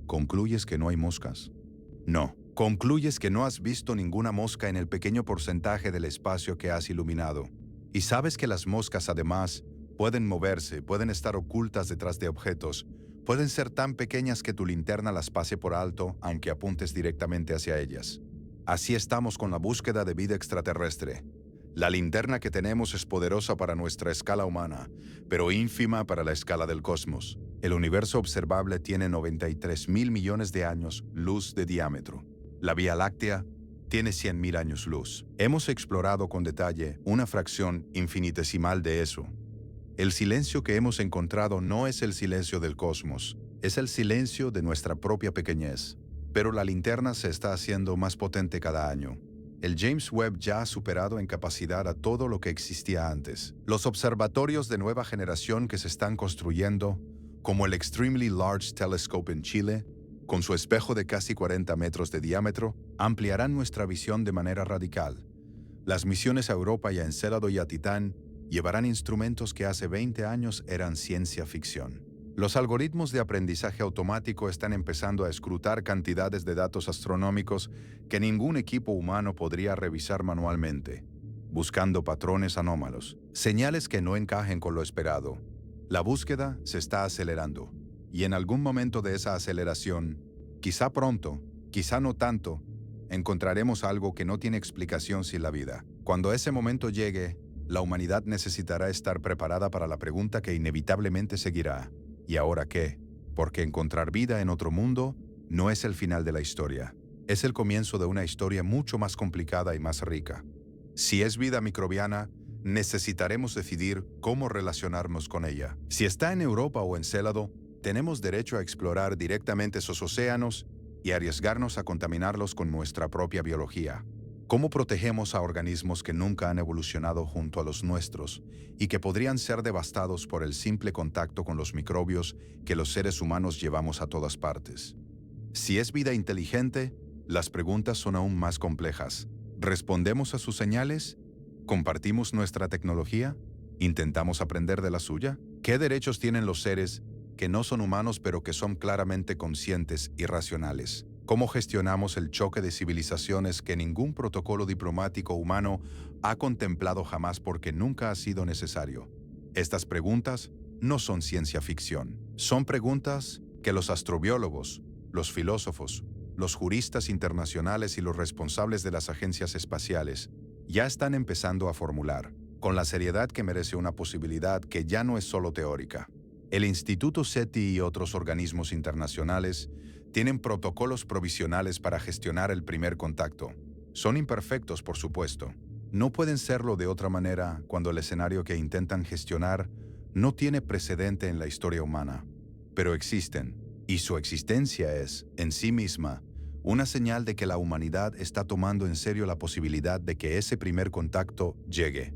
¿Concluyes que no hay moscas? No. Concluyes que no has visto ninguna mosca en el pequeño porcentaje del espacio que has iluminado. Y sabes que las moscas, además, pueden moverse, pueden estar ocultas detrás de objetos, pueden ser tan pequeñas que tu linterna las pase por alto, aunque apuntes directamente hacia ellas. Así estamos con la búsqueda de vida extraterrestre. La linterna que tenemos es poderosa para nuestra escala humana, pero ínfima para la escala del cosmos. El universo observable tiene 93.000 millones de años luz de diámetro. La Vía Láctea tiene 100.000 años luz. Hemos explorado con detalle una fracción infinitesimal de eso. El silencio que hemos encontrado no es el silencio del cosmos, es el silencio de nuestra propia pequeñez. Pero la linterna se está haciendo más potente cada año. El James Webb ya ha superado en capacidad a todo lo que existía antes. Los observatorios de nueva generación que se están construyendo, como el Extremely Large Telescope en Chile, con su espejo de casi 40 metros de diámetro, ampliarán nuestra visión de manera radical. Las misiones a Europa y a Encélado y a Titán llevarán instrumentos que hace 20 años eran ciencia ficción. Los algoritmos de aprendizaje automático están empezando a escrutar cantidades de datos astronómicos que ningún equipo humano podría revisar manualmente, buscando patrones anómalos, señales que no encajen con lo esperado. La búsqueda se está acelerando, y en algún momento de esa aceleración, quizá pronto, quizá no tanto, encontraremos algo que no tiene explicación sin la vida. Cuando ese momento llegue, la humanidad necesitará estar preparada para la pregunta que inevitablemente seguirá. ¿Y ahora qué? Porque encontrar vida en otro mundo no es el final de la historia. Es el comienzo de una historia mucho más complicada y más rica. Si es vida microbiana, necesitaremos decidir cómo relacionarnos con ella. Si está en Europa o en Encélado, tenemos derecho a explorar directamente esos océanos y arriesgarnos a contaminarlos con nuestra propia biología. ¿Cómo protegemos a organismos que nunca han evolucionado junto a los nuestros y que podrían ser devastados por el simple contacto con los microbios que los seres humanos llevamos a todas partes? Si es vida inteligente, las preguntas son aún más complejas. ¿Respondemos a sus señales? ¿Compartimos nuestra tecnología? ¿Intentamos aprender de la suya? ¿Qué derechos tienen los seres que no son humanos pero que son claramente conscientes y racionales? ¿Cómo gestionamos el choque de civilizaciones que ningún protocolo diplomático humano ha contemplado jamás porque nunca ha sido necesario? Estas preguntas no son ciencia ficción. Son preguntas que los astrobiólogos, los filósofos, los juristas internacionales y los responsables de las agencias espaciales ya están empezando a formular, con la seriedad que merece una posibilidad que ya no es solo teórica. El Instituto SETI y otros organismos internacionales tienen protocolos provisionales para gestionar el primer contacto. Son imperfectos, por supuesto. No pueden serlo de otra manera cuando el escenario que intentan gestionar no tiene precedente en la historia humana. Pero existen, y su existencia es, en sí misma, una señal de que la humanidad está tomando en serio la posibilidad de que ese primer contacto llegue.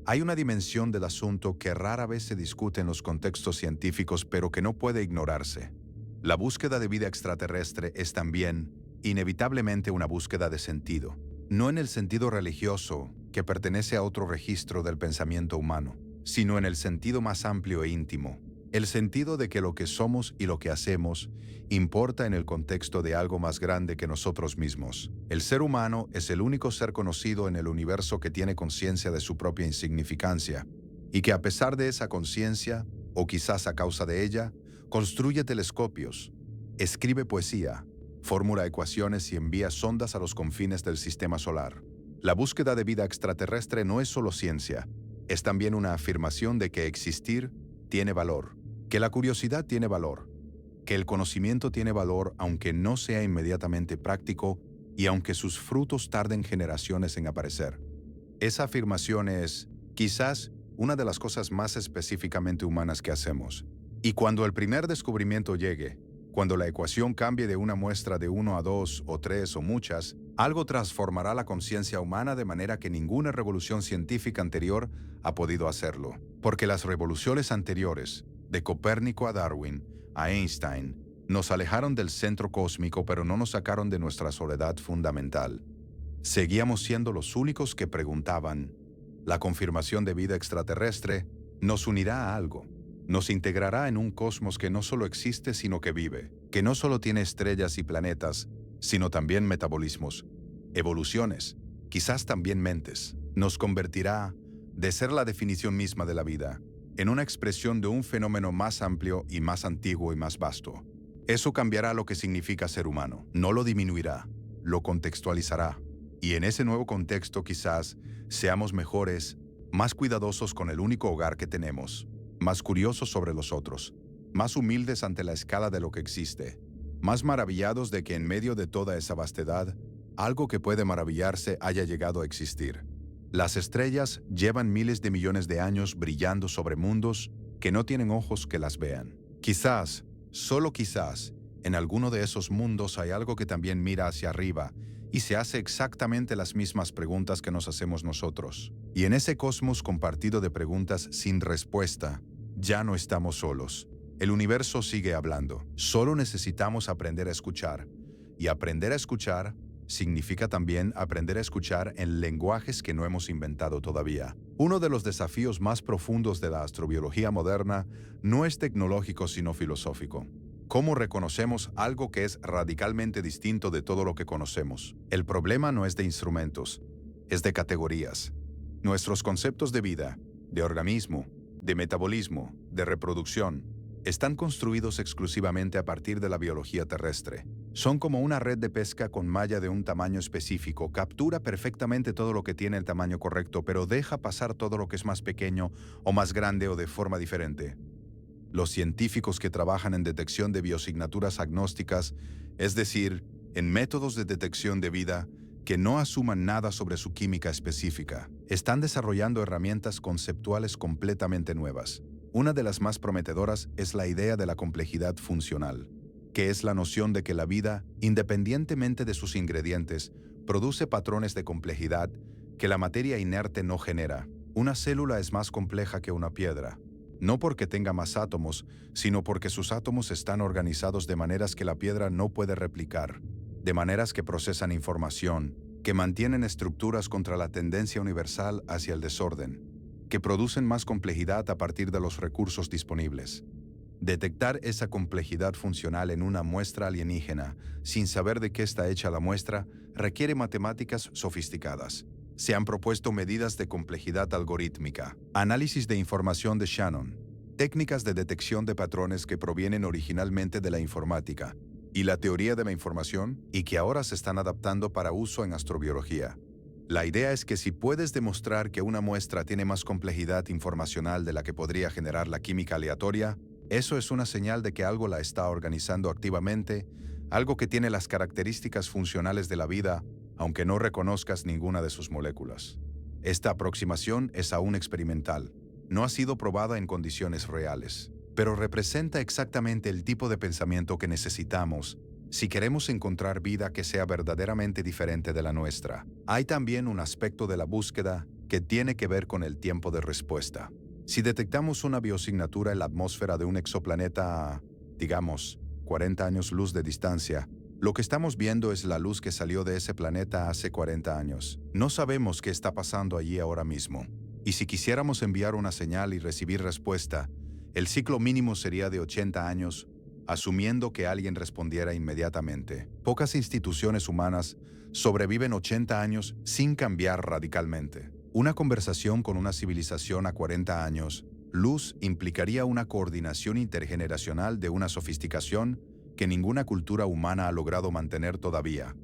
Hay una dimensión del asunto que rara vez se discute en los contextos científicos, pero que no puede ignorarse. La búsqueda de vida extraterrestre es también, inevitablemente, una búsqueda de sentido. No en el sentido religioso, que pertenece a otro registro del pensamiento humano, sino en el sentido más amplio e íntimo. El sentido de que lo que somos y lo que hacemos importa en el contexto de algo más grande que nosotros mismos. El ser humano es el único ser conocido en el universo que tiene conciencia de su propia insignificancia, y que a pesar de esa conciencia, o quizás a causa de ella, construye telescopios, escribe poesía, formula ecuaciones y envía sondas a los confines del sistema solar. La búsqueda de vida extraterrestre no es solo ciencia, es también una afirmación de que existir tiene valor, que la curiosidad tiene valor, que el conocimiento tiene valor aunque no sea inmediatamente práctico y aunque sus frutos tarden generaciones en aparecer. Esa afirmación es, quizás, una de las cosas más específicamente humanas que hacemos. Y cuando el primer descubrimiento llegue, cuando la ecuación cambie de una muestra de 1 a 2 o 3 o muchas, algo transformará la conciencia humana de manera que ninguna revolución científica anterior ha podido hacerlo. Porque las revoluciones anteriores, de Copérnico a Darwin, a Einstein, nos alejaron del centro cósmico pero no nos sacaron de nuestra soledad fundamental. Seguíamos siendo los únicos que preguntaban. La confirmación de vida extraterrestre nos unirá a algo. Nos integrará en un cosmos que no solo existe sino que vive, que no solo tiene estrellas y planetas, sino también metabolismos, evoluciones, quizás también mentes. Nos convertirá, de ser la definición misma de la vida, en una expresión de un fenómeno más amplio y más antiguo y más vasto. Eso cambiará lo que significa ser humano, no lo disminuirá, lo contextualizará. Y en ese nuevo contexto quizás seamos mejores, más cuidadosos con el único hogar que tenemos, más curiosos sobre los otros, más humildes ante la escala de lo que existe, más maravillados de que en medio de toda esa vastedad, algo que puede maravillarse haya llegado a existir. Las estrellas llevan miles de millones de años brillando sobre mundos que no tienen ojos que las vean. Quizás, solo quizás, en alguno de esos mundos hay algo que también mira hacia arriba y se hace exactamente las mismas preguntas que nos hacemos nosotros. Y en ese cosmos compartido de preguntas sin respuesta, ya no estamos solos. El universo sigue hablando. Solo necesitamos aprender a escuchar. Y aprender a escuchar significa también aprender a escuchar en lenguajes que no hemos inventado todavía. Uno de los desafíos más profundos de la astrobiología moderna no es tecnológico sino filosófico. ¿Cómo reconocemos algo que es radicalmente distinto de todo lo que conocemos? El problema no es de instrumentos, es de categorías. Nuestros conceptos de vida, de organismo, de metabolismo, de reproducción, están construidos exclusivamente a partir de la biología terrestre. Son como una red de pesca con malla de un tamaño específico, captura perfectamente todo lo que tiene el tamaño correcto, pero deja pasar todo lo que es más pequeño o más grande o de forma diferente. Los científicos que trabajan en detección de biosignaturas agnósticas, es decir, en métodos de detección de vida que no asuman nada sobre su química específica, están desarrollando herramientas conceptuales completamente nuevas. Una de las más prometedoras es la idea de la complejidad funcional, que es la noción de que la vida, independientemente de sus ingredientes, produce patrones de complejidad que la materia inerte no genera. Una célula es más compleja que una piedra, no porque tenga más átomos, sino porque sus átomos están organizados de maneras que la piedra no puede replicar, de maneras que procesan información, que mantienen estructuras contra la tendencia universal hacia el desorden, que producen más complejidad a partir de los recursos disponibles. Detectar esa complejidad funcional en una muestra alienígena, sin saber de qué está hecha la muestra, requiere matemáticas sofisticadas. Se han propuesto medidas de complejidad algorítmica, análisis de información de Shannon, técnicas de detección de patrones que provienen originalmente de la informática y la teoría de la información y que ahora se están adaptando para uso en astrobiología. La idea es que si puedes demostrar que una muestra tiene más complejidad informacional de la que podría generar la química aleatoria, eso es una señal de que algo la está organizando activamente, algo que tiene las características funcionales de la vida, aunque no reconozcas ninguna de sus moléculas. Esta aproximación es aún experimental, no ha sido probada en condiciones reales, pero representa exactamente el tipo de pensamiento que necesitamos si queremos encontrar vida que sea verdaderamente diferente de la nuestra. Hay también un aspecto de la búsqueda que tiene que ver con el tiempo de respuesta. Si detectamos una biosignatura en la atmósfera de un exoplaneta a, digamos, 40 años luz de distancia, lo que estamos viendo es la luz que salió de ese planeta hace 40 años. No sabemos qué está pasando allí ahora mismo. Y si quisiéramos enviar una señal y recibir respuesta, el ciclo mínimo sería de 80 años, asumiendo que alguien respondiera inmediatamente. Pocas instituciones humanas sobreviven 80 años sin cambiar radicalmente. Una conversación con una civilización a 40 años luz implicaría una coordinación intergeneracional de una sofisticación que ninguna cultura humana ha logrado mantener todavía.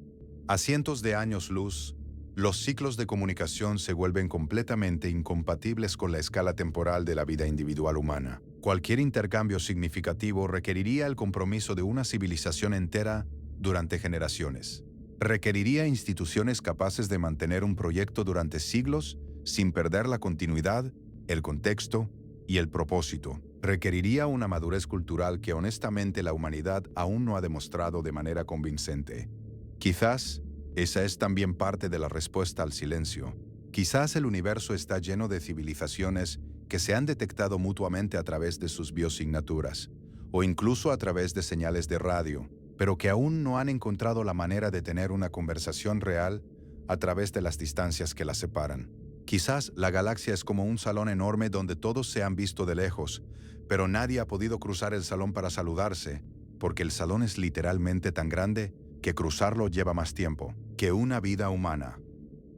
A cientos de años luz, los ciclos de comunicación se vuelven completamente incompatibles con la escala temporal de la vida individual humana. Cualquier intercambio significativo requeriría el compromiso de una civilización entera durante generaciones. Requeriría instituciones capaces de mantener un proyecto durante siglos sin perder la continuidad, el contexto y el propósito. Requeriría una madurez cultural que honestamente la humanidad aún no ha demostrado de manera convincente. Quizás esa es también parte de la respuesta al silencio. Quizás el universo está lleno de civilizaciones que se han detectado mutuamente a través de sus biosignaturas, o incluso a través de señales de radio, pero que aún no han encontrado la manera de tener una conversación real a través de las distancias que las separan. Quizás la galaxia es como un salón enorme donde todos se han visto de lejos, pero nadie ha podido cruzar el salón para saludarse, porque el salón es literalmente tan grande que cruzarlo lleva más tiempo que una vida humana.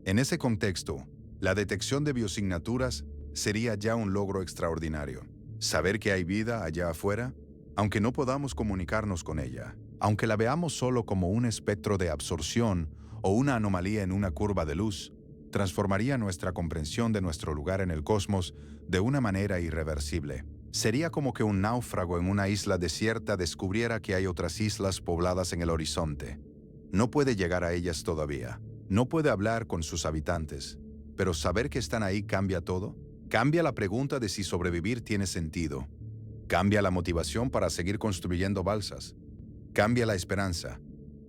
En ese contexto, la detección de biosignaturas sería ya un logro extraordinario. Saber que hay vida allá afuera, aunque no podamos comunicarnos con ella, aunque la veamos solo como un espectro de absorción o una anomalía en una curva de luz, transformaría nuestra comprensión de nuestro lugar en el cosmos de una manera irreversible. Sería como que un náufrago en una isla desierta descubriera que hay otras islas pobladas en el horizonte. No puede llegar a ellas todavía. No puede hablar con sus habitantes. Pero saber que están ahí cambia todo. Cambia la pregunta de si sobrevivir tiene sentido. Cambia la motivación para seguir construyendo balsas. Cambia la esperanza.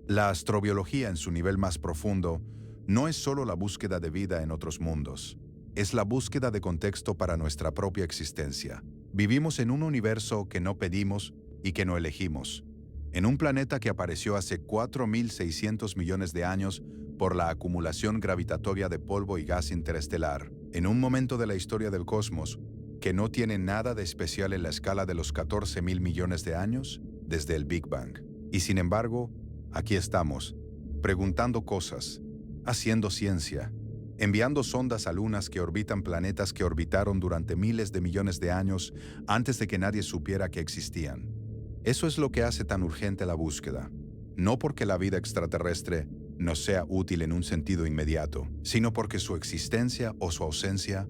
La astrobiología en su nivel más profundo no es solo la búsqueda de vida en otros mundos. Es la búsqueda de contexto para nuestra propia existencia. Vivimos en un universo que no pedimos y que no elegimos. En un planeta que apareció hace 4.600 millones de años por la acumulación gravitatoria de polvo y gas interestelar. En un momento de la historia del cosmos que no tiene nada de especial en la escala de los 14.000 millones de años desde el Big Bang. Y sin embargo, aquí estamos, preguntando cosas, haciendo ciencia, enviando sondas a lunas que orbitan planetas que orbitaron durante miles de millones de años antes de que nadie supiera que existían. Eso es lo que hace tan urgente la búsqueda. No porque la vida extraterrestre nos sea útil en un sentido inmediato, sino porque su existencia o su ausencia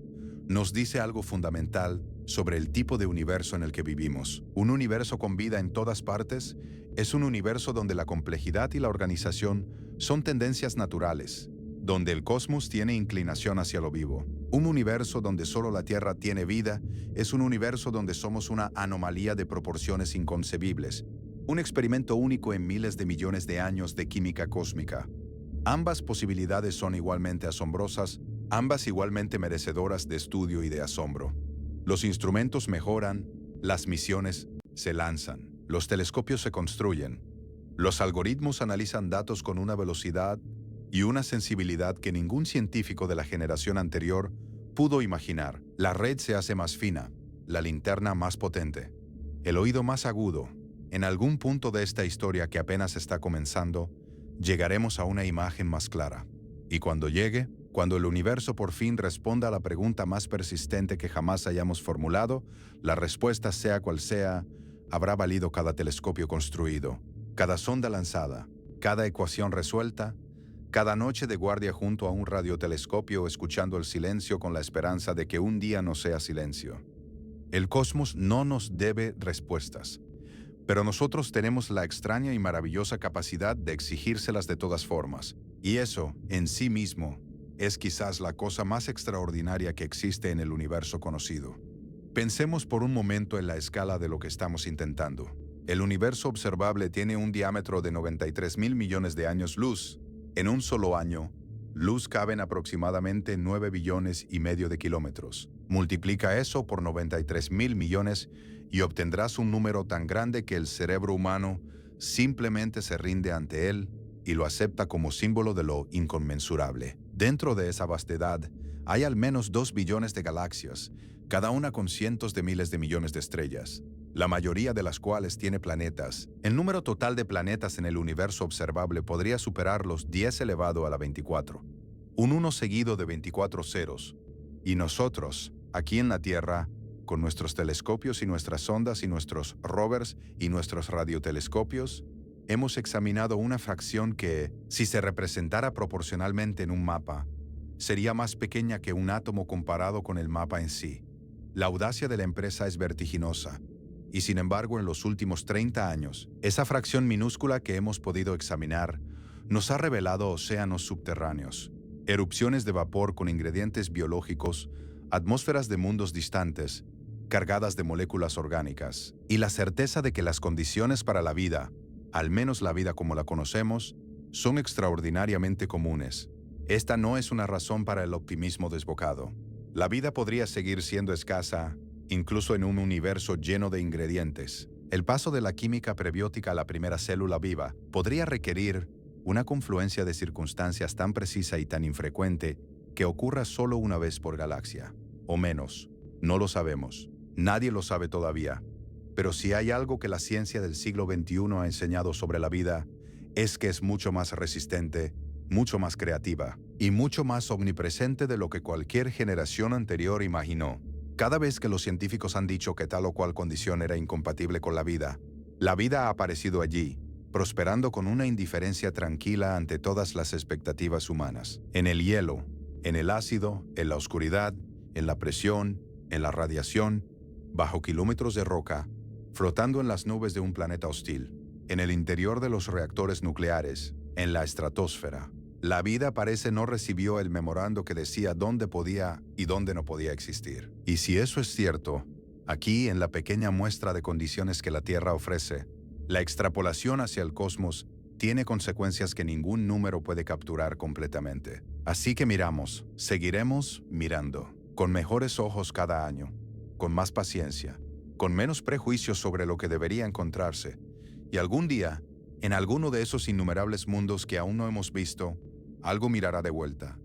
nos dice algo fundamental sobre el tipo de universo en el que vivimos. Un universo con vida en todas partes es un universo donde la complejidad y la organización son tendencias naturales, donde el cosmos tiene inclinación hacia lo vivo. Un universo donde solo la Tierra tiene vida es un universo donde somos una anomalía de proporciones inconcebibles, un experimento único en miles de millones de años de química cósmica. Ambas posibilidades son igualmente asombrosas, ambas igualmente merecedoras de estudio y de asombro. Los instrumentos mejoran, las misiones se lanzan, los telescopios se construyen, los algoritmos analizan datos con una velocidad y una sensibilidad que ningún científico de la generación anterior pudo imaginar. La red se hace más fina, la linterna más potente, el oído más agudo. En algún punto de esta historia que apenas está comenzando, llegaremos a una imagen más clara. Y cuando llegue, cuando el universo por fin responda a la pregunta más persistente que jamás hayamos formulado, la respuesta sea cual sea, habrá valido cada telescopio construido, cada sonda lanzada, cada ecuación resuelta, cada noche de guardia junto a un radiotelescopio escuchando el silencio con la esperanza de que un día no sea silencio. El cosmos no nos debe respuestas, pero nosotros tenemos la extraña y maravillosa capacidad de exigírselas de todas formas. Y eso, en sí mismo, es quizás la cosa más extraordinaria que existe en el universo conocido. Pensemos por un momento en la escala de lo que estamos intentando. El universo observable tiene un diámetro de 93.000 millones de años luz. En un solo año, luz caben aproximadamente 9 billones y medio de kilómetros. Multiplica eso por 93.000 millones y obtendrás un número tan grande que el cerebro humano simplemente se rinde ante él y lo acepta como símbolo de lo inconmensurable. Dentro de esa vastedad hay al menos 2 billones de galaxias, cada una con cientos de miles de millones de estrellas, la mayoría de las cuales tiene planetas. El número total de planetas en el universo observable podría superar los 10 elevado a la 24, un 1 seguido de 24 ceros. Y nosotros, aquí en la Tierra, con nuestros telescopios y nuestras sondas y nuestros rovers y nuestros radiotelescopios, hemos examinado una fracción que, si se representara proporcionalmente en un mapa, sería más pequeña que un átomo comparado con el mapa en sí. La audacia de la empresa es vertiginosa, y sin embargo en los últimos 30 años, esa fracción minúscula que hemos podido examinar nos ha revelado océanos subterráneos, erupciones de vapor con ingredientes biológicos, atmósferas de mundos distantes, cargadas de moléculas orgánicas, y la certeza de que las condiciones para la vida, al menos la vida como la conocemos, son extraordinariamente comunes. Esta no es una razón para el optimismo desbocado. La vida podría seguir siendo escasa, incluso en un universo lleno de ingredientes. El paso de la química prebiótica a la primera célula viva podría requerir una confluencia de circunstancias tan precisa y tan infrecuente que ocurra solo una vez por galaxia, o menos. No lo sabemos. Nadie lo sabe todavía. Pero si hay algo que la ciencia del siglo XXI ha enseñado sobre la vida, es que es mucho más resistente, mucho más creativa y mucho más omnipresente de lo que cualquier generación anterior imaginó. Cada vez que los científicos han dicho que tal o cual condición era incompatible con la vida ha aparecido allí, prosperando con una indiferencia tranquila ante todas las expectativas humanas. En el hielo, en el ácido, en la oscuridad, en la presión, en la radiación, bajo kilómetros de roca, flotando en las nubes de un planeta hostil, en el interior de los reactores nucleares, en la estratosfera. La vida parece no recibió el memorando que decía dónde podía y dónde no podía existir. Y si eso es cierto, aquí en la pequeña muestra de condiciones que la Tierra ofrece, la extrapolación hacia el cosmos tiene consecuencias que ningún número puede capturar completamente. Así que seguiremos mirando, con mejores ojos cada año, con más paciencia, con menos prejuicios sobre lo que debería encontrarse, y algún día, en alguno de esos innumerables mundos que aún no hemos visto, algo mirará de vuelta.